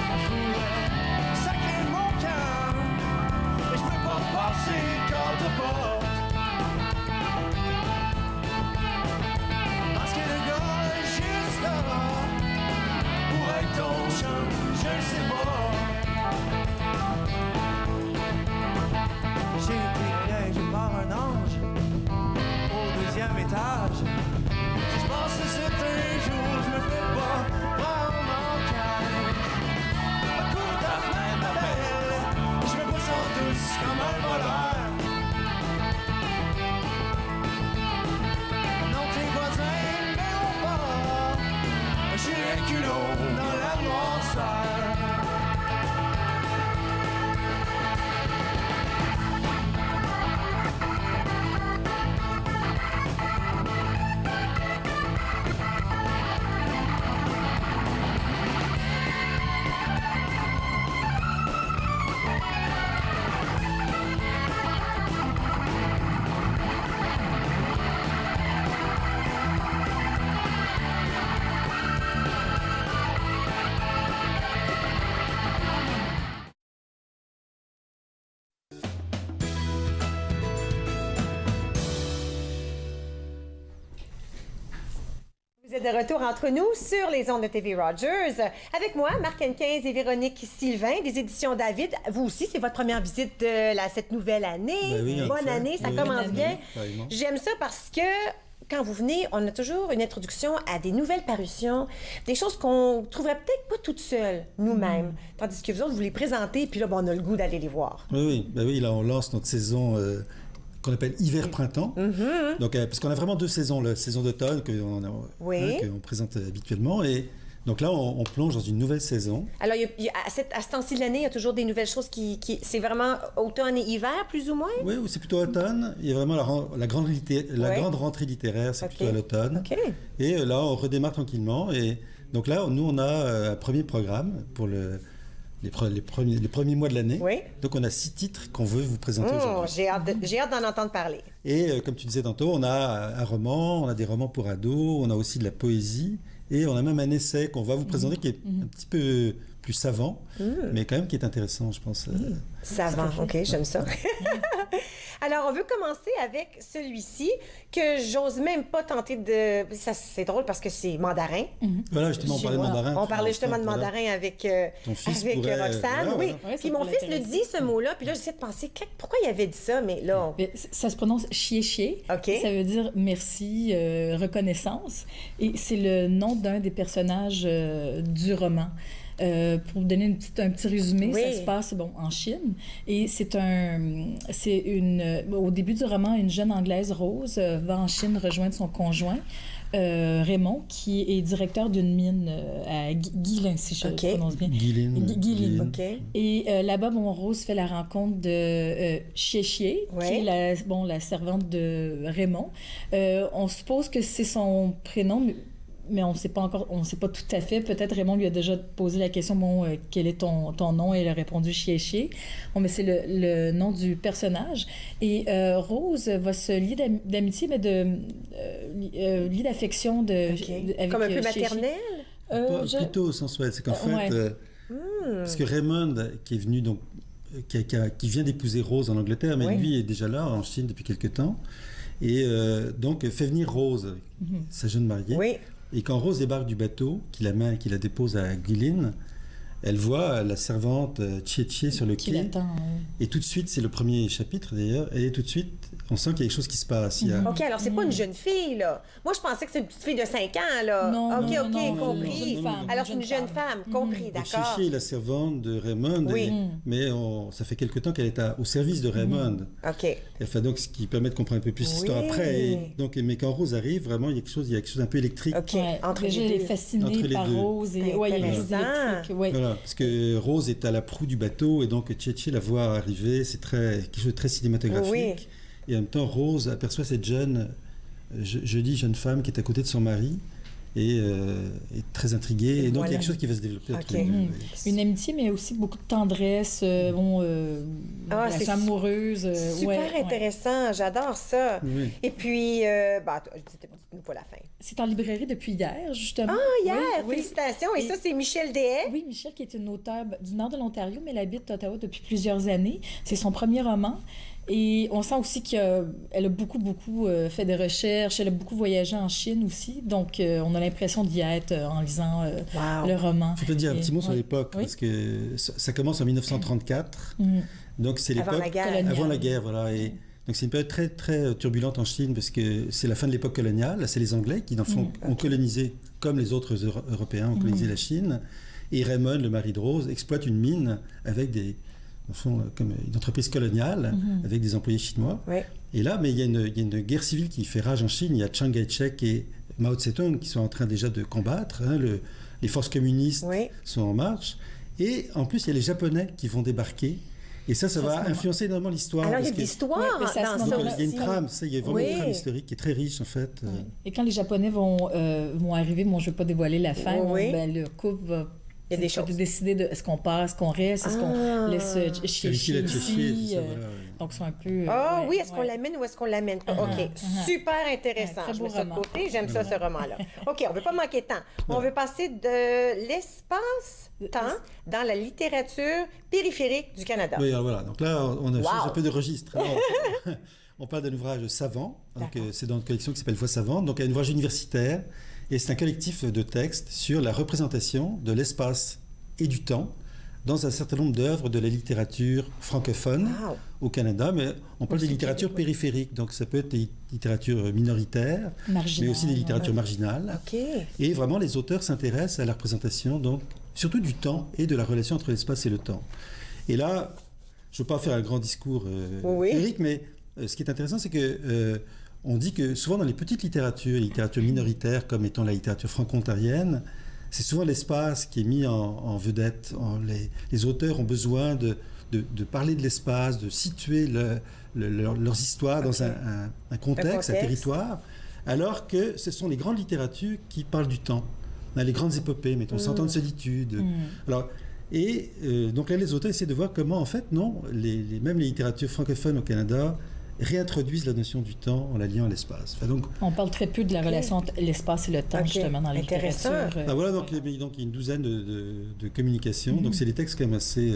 Je voulais sacrer mon cœur, mais je peux pas passer le corps de porte. Parce que le gars est juste là pour être ton chum, je le sais pas. J'ai été piégé par un ange au 2e étage. Si je pense que c'est un jour, je me ferai pas prendre mon cage. Couvre ta fenêtre, ma belle, je me pousse en douce comme un voleur. Non, tes voisins ne verront pas, j'ai un culot dans la noirceur. Vous êtes de retour entre nous sur les ondes de TV Rogers. Avec moi, Marc Henquin et Véronique Sylvain des éditions David. Vous aussi, c'est votre première visite de cette nouvelle année. Bonne année, ça commence bien. J'aime ça parce que quand vous venez, on a toujours une introduction à des nouvelles parutions, des choses qu'on trouverait peut-être pas toutes seules, nous-mêmes. Tandis que vous autres, vous les présentez, puis là, on a le goût d'aller les voir. Oui, là, on lance notre saison qu'on appelle hiver-printemps. Donc, parce qu'on a vraiment 2 saisons, la saison d'automne qu'on présente habituellement. Et donc là, on plonge dans une nouvelle saison. Alors, à ce temps-ci de l'année, il y a toujours des nouvelles choses c'est vraiment automne et hiver, plus ou moins? Oui, c'est plutôt automne. Il y a vraiment la grande rentrée littéraire, c'est plutôt à l'automne. Et là, on redémarre tranquillement. Et donc là, nous, on a un premier programme pour les premiers mois de l'année. Oui. Donc, on a 6 titres qu'on veut vous présenter aujourd'hui. J'ai hâte d'en entendre parler. Et comme tu disais tantôt, on a un roman, on a des romans pour ados, on a aussi de la poésie, et on a même un essai qu'on va vous présenter qui est un petit peu plus savant, mais quand même qui est intéressant, je pense. Savant, OK, j'aime ça. Alors, on veut commencer avec celui-ci que j'ose même pas tenter de... Ça, c'est drôle parce que c'est mandarin. Voilà, justement, on parlait de mandarin. On parlait justement de mandarin avec Roxane. Voilà. Oui. Puis mon fils le dit, ce mot-là. Puis là, j'essaie de penser pourquoi il avait dit ça, mais là... Ça se prononce chié-chié. OK. Ça veut dire merci, reconnaissance. Et c'est le nom d'un des personnages du roman. Pour vous donner un petit résumé, ça se passe en Chine et au début du roman, une jeune Anglaise, Rose, va en Chine rejoindre son conjoint, Raymond, qui est directeur d'une mine à Guilin, si je prononce bien. Guilin. OK. Et là-bas, Rose fait la rencontre de Chié-Chié, qui est la servante de Raymond. On suppose que c'est son prénom, mais on ne sait pas encore, on ne sait pas tout à fait. Peut-être Raymond lui a déjà posé la question, quel est ton nom? Et il a répondu Chié-Chié. Mais c'est le nom du personnage. Et Rose va se lier d'amitié, mais lier d'affection avec comme un peu maternelle? Plutôt au sens c'est qu'en fait, parce que Raymond, qui est venu donc, qui vient d'épouser Rose en Angleterre, mais lui est déjà là en Chine depuis quelque temps, et donc fait venir Rose, sa jeune mariée. Oui. Et quand Rose débarque du bateau, qui la dépose à Guilin, elle voit la servante Chié-Chié sur le quai. Et tout de suite, c'est le premier chapitre d'ailleurs, et tout de suite, on sent qu'il y a quelque chose qui se passe. OK, alors c'est pas une jeune fille, là. Moi, je pensais que c'est une petite fille de 5 ans, là. Non, compris. Alors, c'est une jeune femme, compris, d'accord. Chié-Chié est la servante de Raymond, mais ça fait quelque temps qu'elle est au service de Raymond. OK. Enfin, donc, ce qui permet de comprendre un peu plus l'histoire après. Et donc, mais quand Rose arrive, vraiment, il y a quelque chose d'un peu électrique. OK. Déjà, elle est fascinée par Rose. Et il y a quelque chose d'électrique. Voilà, parce que Rose est à la proue du bateau et donc Chié-Chié la voit arriver. C'est quelque chose de très cinématographique. Oui. Et en même temps, Rose aperçoit cette jeune femme qui est à côté de son mari et est très intriguée. Et donc, il y a quelque chose qui va se développer entre eux. Une amitié, mais aussi beaucoup de tendresse, amoureuse. Super intéressant, j'adore ça. Oui. Et puis, dites-nous pas la fin. C'est en librairie depuis hier, justement. Ah, hier! Félicitations! Et ça, c'est Michel Dehaye? Oui, Michel, qui est une auteure du nord de l'Ontario, mais elle habite à Ottawa depuis plusieurs années. C'est son premier roman. Et on sent aussi qu'elle a beaucoup fait des recherches, elle a beaucoup voyagé en Chine aussi, donc on a l'impression d'y être en lisant le roman. Il faut te dire un petit mot sur l'époque, parce que ça commence en 1934, donc c'est l'époque avant la guerre, voilà. Et donc c'est une période très, très turbulente en Chine, parce que c'est la fin de l'époque coloniale, là c'est les Anglais qui ont colonisé, comme les autres Européens ont colonisé la Chine, et Raymond, le mari de Rose, exploite une mine avec comme une entreprise coloniale avec des employés chinois. Ouais. Et là, mais il y a une guerre civile qui fait rage en Chine. Il y a Chiang Kai-shek et Mao Tse-tung qui sont en train déjà de combattre. Les forces communistes sont en marche. Et en plus, il y a les Japonais qui vont débarquer. Et ça va influencer énormément l'histoire. Alors, il y a de l'histoire dans ça. Il y a une trame, il y a vraiment une trame historique qui est très riche, en fait. Et quand les Japonais vont arriver, je ne vais pas dévoiler la fin, le couple va... Il y a des choses. Décider de est-ce qu'on part, est-ce qu'on reste, est-ce qu'on laisse Chié-Chié ici. Donc, c'est un peu... est-ce qu'on l'amène ou est-ce qu'on l'amène pas? OK, super intéressant. Je mets ça de côté, j'aime ça, ce roman-là. OK, on ne veut pas manquer de temps. On veut passer de l'espace-temps dans la littérature périphérique du Canada. Oui, alors voilà. Donc là, on a changé un peu de registre. On parle d'un ouvrage savant. C'est dans une collection qui s'appelle Voix savantes. Donc, un ouvrage universitaire. Et c'est un collectif de textes sur la représentation de l'espace et du temps dans un certain nombre d'œuvres de la littérature francophone au Canada, mais on parle des littératures périphériques, donc ça peut être des littératures minoritaires, mais aussi des littératures marginales. Et vraiment, les auteurs s'intéressent à la représentation, donc, surtout du temps et de la relation entre l'espace et le temps. Et là, je ne veux pas faire un grand discours théorique, mais ce qui est intéressant, c'est que... on dit que souvent dans les petites littératures, les littératures minoritaires, comme étant la littérature franco-ontarienne, c'est souvent l'espace qui est mis en vedette. Les auteurs ont besoin de parler de l'espace, de situer leurs histoires dans un contexte, un territoire, alors que ce sont les grandes littératures qui parlent du temps. Les grandes épopées, mettons, 100 ans de solitude. Alors, Et donc là, les auteurs essaient de voir comment, en fait, non, même les littératures francophones au Canada réintroduisent la notion du temps en la liant à l'espace. Enfin, donc, on parle très peu de la relation entre l'espace et le temps, justement, dans la littérature. Voilà, donc il y a une douzaine de communications. Donc, c'est des textes quand même assez...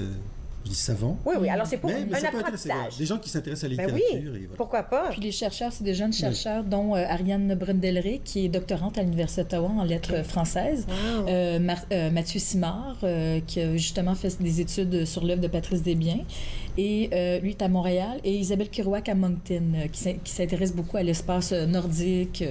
je dis savants. Oui, alors c'est pour un apprentissage. Voilà, des gens qui s'intéressent à la littérature. Oui, et voilà. Pourquoi pas? Puis les chercheurs, c'est des jeunes chercheurs, dont Ariane Brundelray, qui est doctorante à l'Université d'Ottawa en lettres françaises. Wow. Mathieu Simard, qui a justement fait des études sur l'œuvre de Patrice Desbiens. Et lui est à Montréal. Et Isabelle Kerouac à Moncton, qui s'intéresse beaucoup à l'espace nordique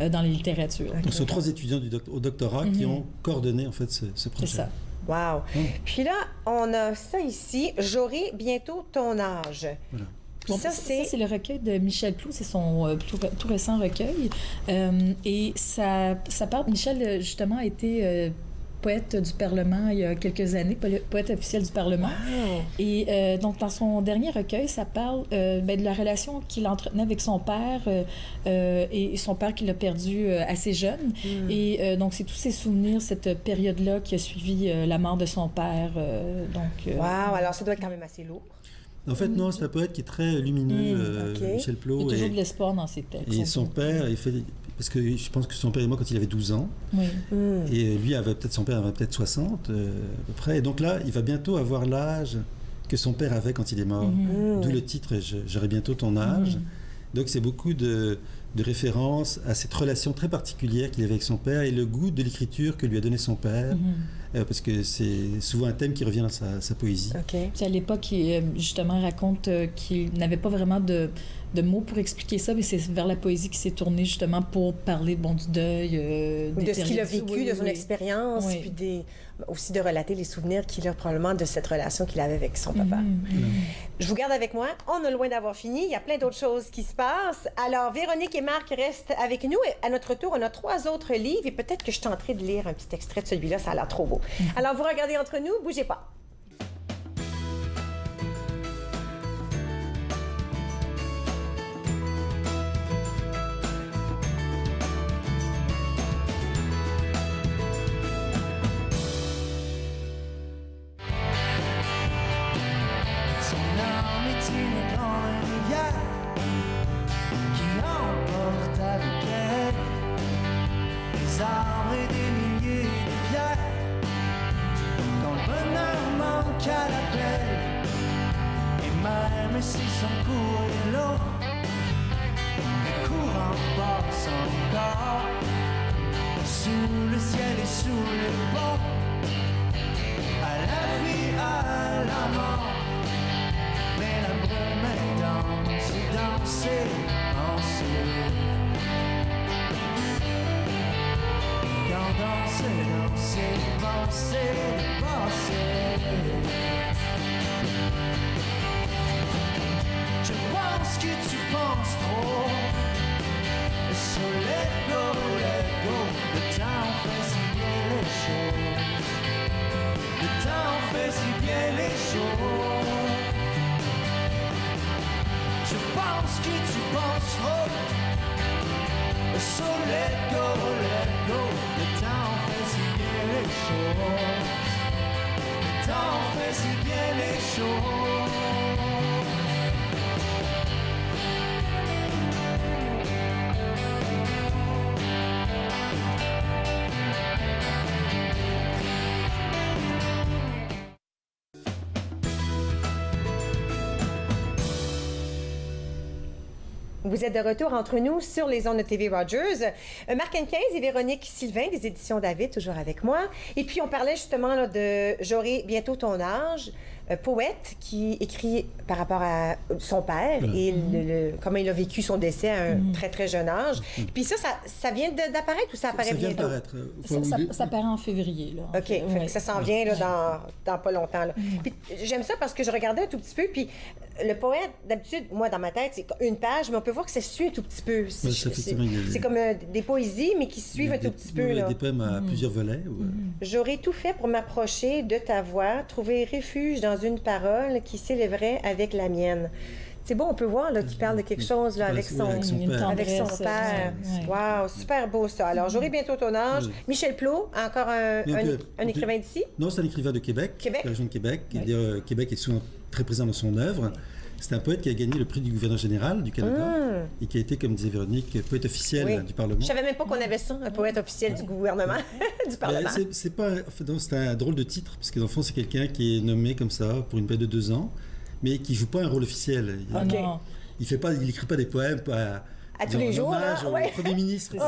dans les littératures. Donc, ce sont 3 étudiants au doctorat qui ont coordonné, en fait, ce projet. C'est ça. Wow! Puis là, on a ça ici. J'aurai bientôt ton âge. Voilà. Bon, ça, c'est le recueil de Michel Plou, c'est son tout récent recueil. Et ça parle... Michel, justement, a été... poète du Parlement il y a quelques années, poète officiel du Parlement. Wow. Et donc, dans son dernier recueil, ça parle de la relation qu'il entretenait avec son père et son père qu'il a perdu assez jeune. Et donc, c'est tous ses souvenirs, cette période-là qui a suivi la mort de son père. Wow! Alors, ça doit être quand même assez lourd. En fait, non, c'est un poète qui est très lumineux, Michel Plot. Il y a toujours de l'espoir dans ses textes. Et son père, il fait... Parce que je pense que son père est mort quand il avait 12 ans. Oui. Et lui, son père avait peut-être 60 à peu près. Et donc là, il va bientôt avoir l'âge que son père avait quand il est mort. D'où le titre « J'aurai bientôt ton âge ». Donc c'est beaucoup de références à cette relation très particulière qu'il avait avec son père et le goût de l'écriture que lui a donné son père. Parce que c'est souvent un thème qui revient dans sa poésie. Puis à l'époque, justement, il raconte qu'il n'avait pas vraiment de mots pour expliquer ça, mais c'est vers la poésie qu'il s'est tourné justement pour parler du deuil. De ce qu'il a vécu, de son expérience, puis aussi de relater les souvenirs qu'il a probablement de cette relation qu'il avait avec son papa. Je vous garde avec moi. On est loin d'avoir fini. Il y a plein d'autres choses qui se passent. Alors, Véronique et Marc restent avec nous. Et à notre tour, on a 3 autres livres et peut-être que je tenterai de lire un petit extrait de celui-là. Ça a l'air trop beau. Alors, vous regardez entre nous. Bougez pas. Mais si son cours est long, le courant passe encore sous le ciel et sous les ponts, à la vie, à la mort. Mais la brume danse, danser, danser. Quand danser, danser, penser, penser. Je pense que tu penses trop. So let go, le temps fait si bien les choses. Le temps fait si bien les choses. Je pense que tu penses trop. So let go, le temps fait si bien les choses. Le temps fait si bien les choses. Vous êtes de retour entre nous sur les ondes de TV Rogers. Marc Henquin et Véronique Sylvain des éditions David, toujours avec moi. Et puis, on parlait justement là, de « J'aurai bientôt ton âge », poète qui écrit par rapport à son père et comment il a vécu son décès à un très, très jeune âge. Puis ça vient d'apparaître ou ça apparaît bientôt? Ça vient d'apparaître. Ça apparaît en février. Là, OK. Fait que ça s'en vient là, dans pas longtemps. Là. Puis j'aime ça parce que je regardais un tout petit peu, puis le poète, d'habitude, moi, dans ma tête, c'est une page, mais on peut voir que ça suit un tout petit peu. C'est comme des poésies, mais qui suivent un tout petit peu. Des poèmes à plusieurs volets. J'aurais tout fait pour m'approcher de ta voix, trouver refuge dans une parole qui s'élèverait avec la mienne. C'est beau, on peut voir là, qu'il parle de quelque chose là, avec son père. Wow, super beau ça. Alors, j'aurai bientôt ton âge. Michel Plot, encore un écrivain d'ici? Non, c'est un écrivain de Québec, de la région de Québec. Québec est souvent très présent dans son œuvre. C'est un poète qui a gagné le prix du gouverneur général du Canada et qui a été, comme disait Véronique, poète officiel du Parlement. Je savais même pas qu'on avait ça, un poète officiel du gouvernement, du Parlement. C'est un drôle de titre, parce que dans le fond, c'est quelqu'un qui est nommé comme ça pour une période de 2 ans, mais qui joue pas un rôle officiel. Il n'écrit pas des poèmes à tous les jours, au Premier ministre. OK,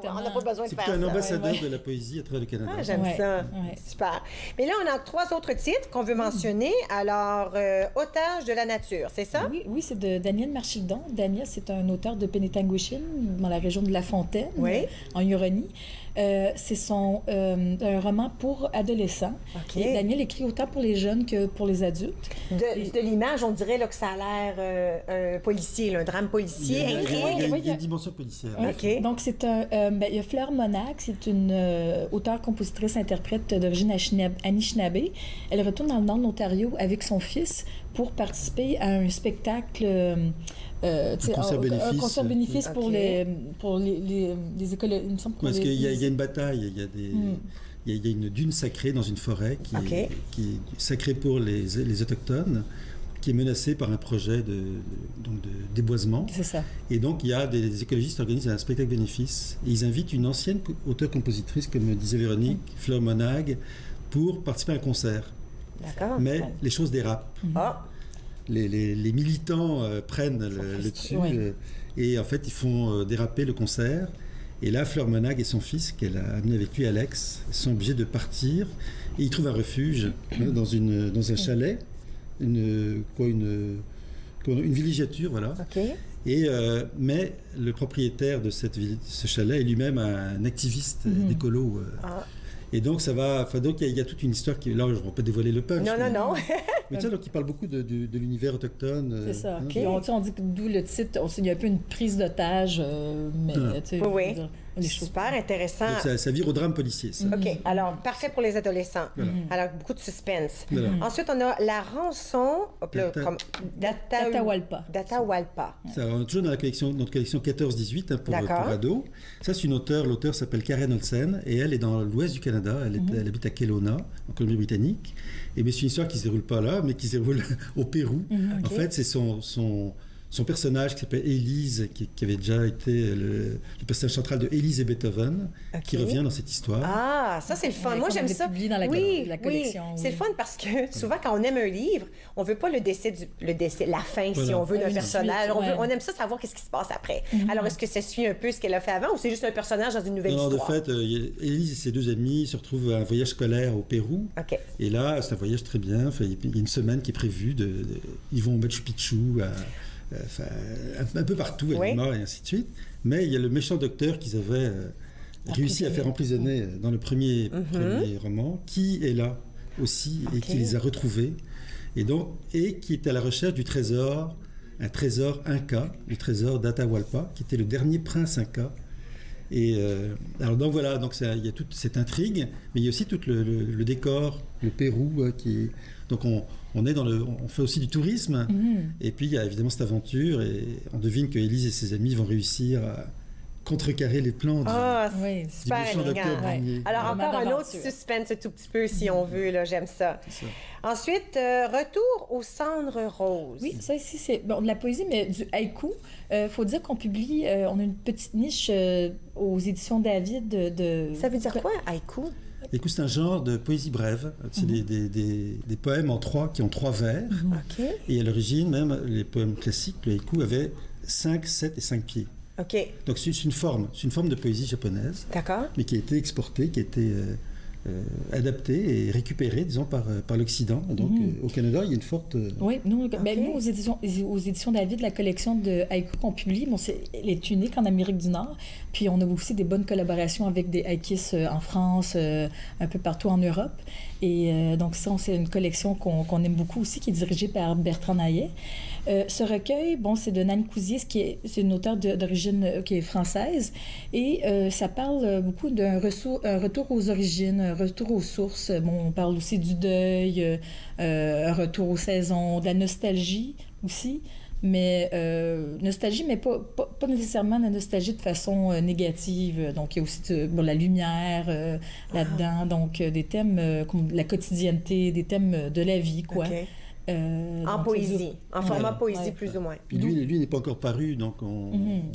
on n'a pas besoin de faire ça. C'est plutôt un ambassadeur de la poésie à travers le Canada. Ah, j'aime ça. Super. Mais là, on a 3 autres titres qu'on veut mentionner. Alors, Otage de la nature, c'est ça? Oui, c'est de Daniel Marchildon. Daniel, c'est un auteur de Penetanguishene, dans la région de La Fontaine, en Huronie. C'est un roman pour adolescents. Et Daniel écrit autant pour les jeunes que pour les adultes. De l'image, on dirait là, que ça a l'air un policier, un drame policier, intrigue. Il y a une dimension policière. Donc, c'est il y a Fleur Monag, c'est une auteure, compositrice, interprète d'origine Anishinaabe. Elle retourne dans le nord de l'Ontario avec son fils pour participer à un spectacle... un concert bénéfice pour les écoles. Il me semble parce qu'il y a une bataille, il y a une dune sacrée dans une forêt qui est sacrée pour les autochtones, qui est menacée par un projet de déboisement. C'est ça. Et donc, il y a des écologistes qui organisent un spectacle bénéfice. Et ils invitent une ancienne auteure-compositrice, comme disait Véronique, Fleur Monag, pour participer à un concert. D'accord. Mais les choses dérapent. Les militants prennent le dessus et en fait, ils font déraper le concert. Et là, Fleur Monag et son fils, qu'elle a amené avec lui, Alex, sont obligés de partir. Et ils trouvent un refuge dans un chalet. Une villégiature, voilà. Et, mais le propriétaire de ce chalet est lui-même un activiste d'écolo. Et donc, donc il y a toute une histoire qui... Là, je ne vais pas dévoiler le punch. Non. Mais tu sais, donc, il parle beaucoup de l'univers autochtone. C'est ça. On dit que d'où le titre, il y a un peu une prise d'otage, mais tu sais... Super intéressant. Donc, ça vire au drame policier, ça. OK. Alors, parfait pour les adolescents. Alors, beaucoup de suspense. Ensuite, on a La rançon d'Atahualpa. Ça, on est toujours dans notre collection 14-18 pour ados. Ça, c'est l'auteur s'appelle Karen Olsen et elle est dans l'ouest du Canada. Elle habite à Kelowna, en Colombie-Britannique. Et mais c'est une histoire qui ne se déroule pas là, mais qui se déroule au Pérou. En fait, c'est son personnage qui s'appelle Élise, qui avait déjà été le personnage central de Élise et Beethoven, qui revient dans cette histoire. Ah, ça c'est le fun. Moi j'aime ça. Publié dans la collection. C'est le fun parce que souvent quand on aime un livre, on veut pas le décès, la fin si on veut d'un personnage. On aime ça savoir qu'est-ce qui se passe après. Alors est-ce que ça suit un peu ce qu'elle a fait avant ou c'est juste un personnage dans une nouvelle histoire? Non, de fait, Élise et ses 2 amis se retrouvent à un voyage scolaire au Pérou. Et là, c'est un voyage très bien. Il y a une semaine qui est prévue. Ils vont au Machu Picchu, un peu partout, à Lima et ainsi de suite. Mais il y a le méchant docteur qu'ils avaient réussi à faire emprisonner dans le premier roman, qui est là aussi et qui les a retrouvés. Et qui est à la recherche du trésor, un trésor Inca, le trésor d'Atahualpa, qui était le dernier prince Inca. Et alors donc voilà, il y a toute cette intrigue, mais il y a aussi tout le décor, le Pérou donc on fait aussi du tourisme, et puis il y a évidemment cette aventure, et on devine que Élise et ses amis vont réussir à contrecarrer les plans du super élégant. Alors encore un autre suspense un tout petit peu si on veut, là, j'aime ça. Ensuite, Retour aux cendres roses. Oui, ça ici c'est de la poésie, mais du haïku. Faut dire qu'on publie, on a une petite niche aux éditions David de... Ça veut dire quoi, haïku? Écoute, c'est un genre de poésie brève. C'est des poèmes qui ont 3 vers. Et à l'origine, même, les poèmes classiques, le haïku, avaient 5, 7 et 5 pieds. Donc c'est une forme de poésie japonaise. Mais qui a été exportée, qui a été adaptée et récupérée, disons, par l'Occident. Donc au Canada, il y a une forte... Oui, nous aux éditions David, la collection de haïkus qu'on publie, elle est unique en Amérique du Nord. Puis on a aussi des bonnes collaborations avec des haïkistes en France, un peu partout en Europe. Et donc ça, c'est une collection qu'on aime beaucoup aussi, qui est dirigée par Bertrand Naillet. Ce recueil, c'est de Nanny Cousier, c'est une auteure d'origine qui est française, et ça parle beaucoup d'un retour aux origines, un retour aux sources. On parle aussi du deuil, un retour aux saisons, de la nostalgie aussi. Mais nostalgie, mais pas nécessairement la nostalgie de façon négative. Donc, il y a aussi la lumière là-dedans. Donc, des thèmes comme la quotidienneté, des thèmes de la vie, quoi. Okay. En poésie, en format poésie plus ou moins. Puis lui n'est pas encore paru, donc on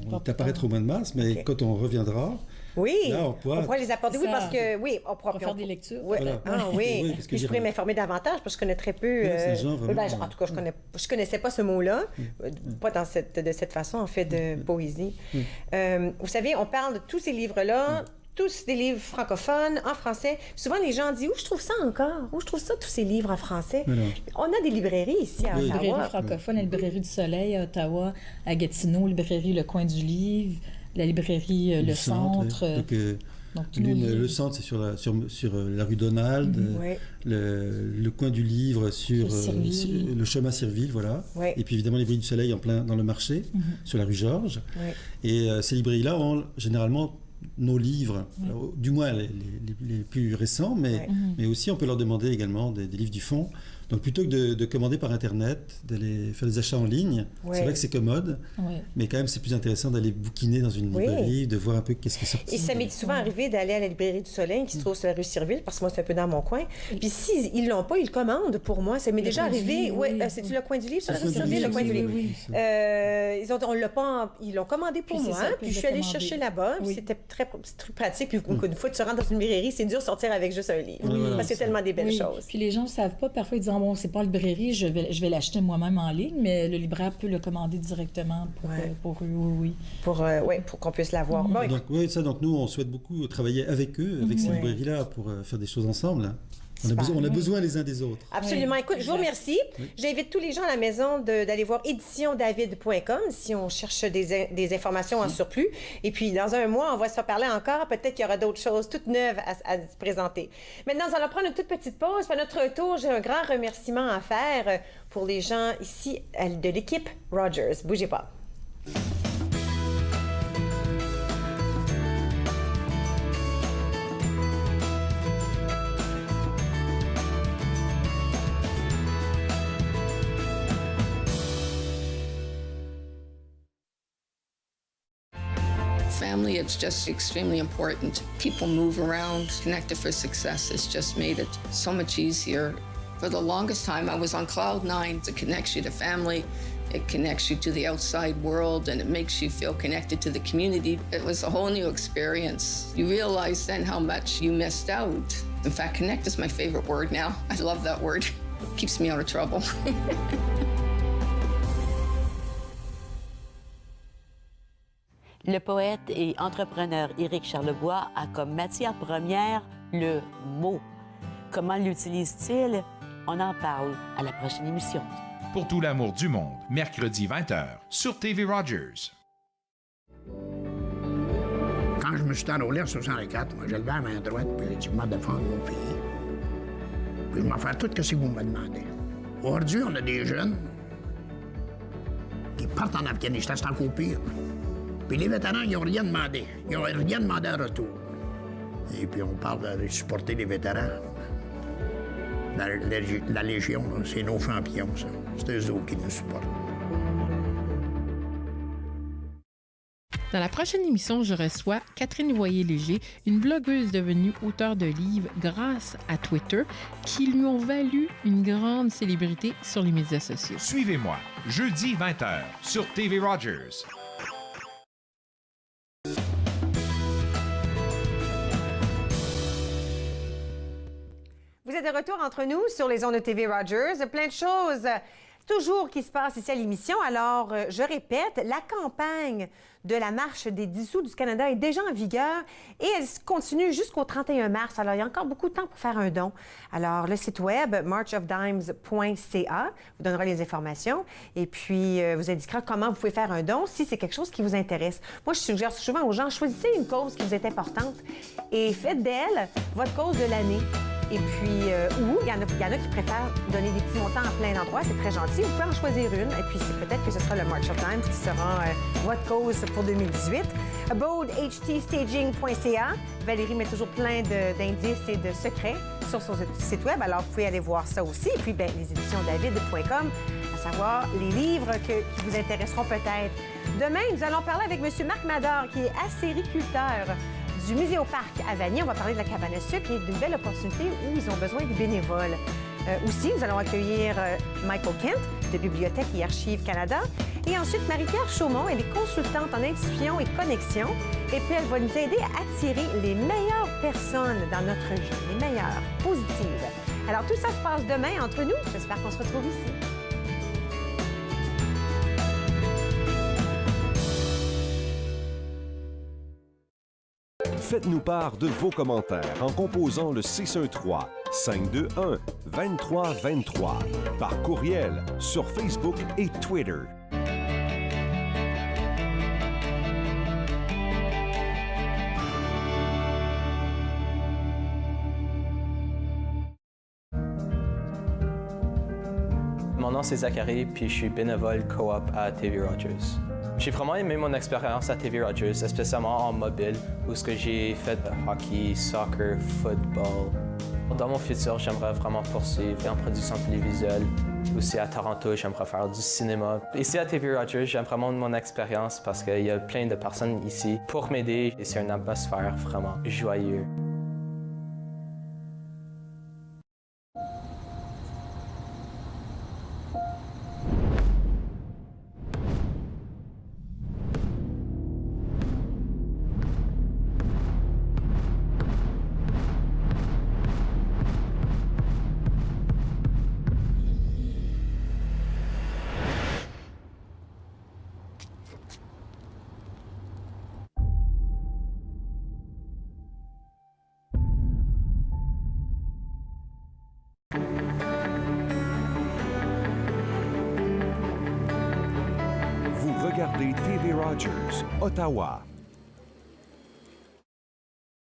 va apparaître au mois de mars, mais quand on reviendra, là, on pourra les apporter. Oui, parce que on pourra faire des lectures. Oui, oui. Puis je pourrais m'informer davantage parce que je connais très peu. En tout cas, je connaissais pas ce mot-là, pas de cette façon, en fait, de poésie. Vous savez, on parle de tous ces livres-là. Tous des livres francophones, en français. Souvent, les gens disent « Où je trouve ça encore? Où je trouve ça, tous ces livres en français? » On a des librairies ici à Ottawa. La librairie francophone, la librairie du Soleil à Ottawa, à Gatineau, librairie Le Coin du Livre, la librairie Le Centre. Donc, le centre, c'est sur la rue Donald, le coin du livre sur le chemin Sirville, voilà. Et puis évidemment, les librairies du Soleil en plein dans le marché, sur la rue Georges. Et ces librairies-là ont généralement nos livres, du moins les plus récents, mais aussi on peut leur demander également des livres du fond. Donc plutôt que de commander par Internet, d'aller faire des achats en ligne, c'est vrai que c'est commode, mais quand même c'est plus intéressant d'aller bouquiner dans une librairie, de voir un peu qu'est-ce qui est sorti. Et ça m'est souvent arrivé d'aller à la librairie du Soleil qui se trouve sur la rue Sirville, parce que moi c'est un peu dans mon coin. Puis s'ils l'ont pas, ils le commandent pour moi. Ça m'est déjà arrivé. C'est-tu le Coin du Livre sur la rue Sirville? Le Coin du Livre. Ils l'ont commandé pour moi, puis je suis allée chercher là-bas. C'était très pratique. Puis une fois que tu rentres dans une librairie, c'est dur de sortir avec juste un livre, parce qu'il y a tellement des belles choses. Puis les gens ne savent pas, parfois ils disent bon, c'est pas en librairie, je vais l'acheter moi-même en ligne, mais le libraire peut le commander directement pour eux, pour qu'on puisse l'avoir. Donc nous, on souhaite beaucoup travailler avec eux, avec ces librairies-là, pour faire des choses ensemble. On a besoin les uns des autres. Absolument. Écoute, je vous remercie. J'invite tous les gens à la maison d'aller voir éditiondavid.com si on cherche des informations en surplus. Et puis, dans un mois, on va se reparler encore. Peut-être qu'il y aura d'autres choses toutes neuves à se présenter. Maintenant, nous allons prendre une toute petite pause. À notre retour, j'ai un grand remerciement à faire pour les gens ici de l'équipe Rogers. Bougez pas. Family, it's just extremely important. People move around. Connected for Success has just made it so much easier. For the longest time, I was on cloud nine. It connects you to family, it connects you to the outside world, and it makes you feel connected to the community. It was a whole new experience. You realize then how much you missed out. In fact, connect is my favorite word now. I love that word. It keeps me out of trouble. Le poète et entrepreneur Éric Charlebois a comme matière première le mot. Comment l'utilise-t-il? On en parle à la prochaine émission. Pour tout l'amour du monde, mercredi 20h, sur TV Rogers. Quand je me suis enrôlé en 64, moi, j'ai levé la main droite, puis j'ai dit, je vais défendre mon pays. Puis je vais faire tout ce que vous me demandez. Aujourd'hui, on a des jeunes qui partent en Afghanistan, c'est encore pire. Puis les vétérans, ils n'ont rien demandé. Ils n'ont rien demandé en retour. Et puis on parle de supporter les vétérans. La Légion, c'est nos champions, ça. C'est eux autres qui nous supportent. Dans la prochaine émission, je reçois Catherine Voyer-Léger, une blogueuse devenue auteure de livres grâce à Twitter, qui lui ont valu une grande célébrité sur les médias sociaux. Suivez-moi, jeudi 20h, sur TV Rogers. Vous êtes de retour entre nous sur les ondes de TV Rogers. Plein de choses toujours qui se passent ici à l'émission. Alors, je répète, la campagne de la Marche des dissous du Canada est déjà en vigueur et elle continue jusqu'au 31 mars. Alors, il y a encore beaucoup de temps pour faire un don. Alors, le site web marchofdimes.ca vous donnera les informations et puis vous indiquera comment vous pouvez faire un don si c'est quelque chose qui vous intéresse. Moi, je suggère souvent aux gens, choisissez une cause qui vous est importante et faites d'elle votre cause de l'année. Et puis, il y en a qui préfèrent donner des petits montants à plein d'endroits. C'est très gentil. Vous pouvez en choisir une. Et puis, c'est peut-être que ce sera le March of Dimes qui sera votre cause pour 2018. BoldHTStaging.ca. Valérie met toujours plein d'indices et de secrets sur son site web. Alors, vous pouvez aller voir ça aussi. Et puis, les éditions David.com. savoir les livres qui vous intéresseront peut-être. Demain, nous allons parler avec M. Marc Mador, qui est acériculteur du Musée au Parc à Vanier. On va parler de la cabane à sucre et d'une belle opportunité où ils ont besoin de bénévoles. Aussi, nous allons accueillir Michael Kent de Bibliothèque et Archives Canada. Et ensuite, Marie-Pierre Chaumont, elle est consultante en institution et connexion. Et puis, elle va nous aider à attirer les meilleures personnes dans notre vie, les meilleures, positives. Alors, tout ça se passe demain entre nous. J'espère qu'on se retrouve ici. Faites-nous part de vos commentaires en composant le 613-521-2323 par courriel sur Facebook et Twitter. Mon nom c'est Zachary, puis je suis bénévole coop à TV Rogers. J'ai vraiment aimé mon expérience à TV Rogers, spécialement en mobile, où j'ai fait hockey, soccer, football. Dans mon futur, j'aimerais vraiment poursuivre en production télévisuelle. Aussi à Toronto, j'aimerais faire du cinéma. Ici à TV Rogers, j'aime vraiment mon expérience parce qu'il y a plein de personnes ici pour m'aider et c'est une atmosphère vraiment joyeuse. Regardez TV Rogers, Ottawa.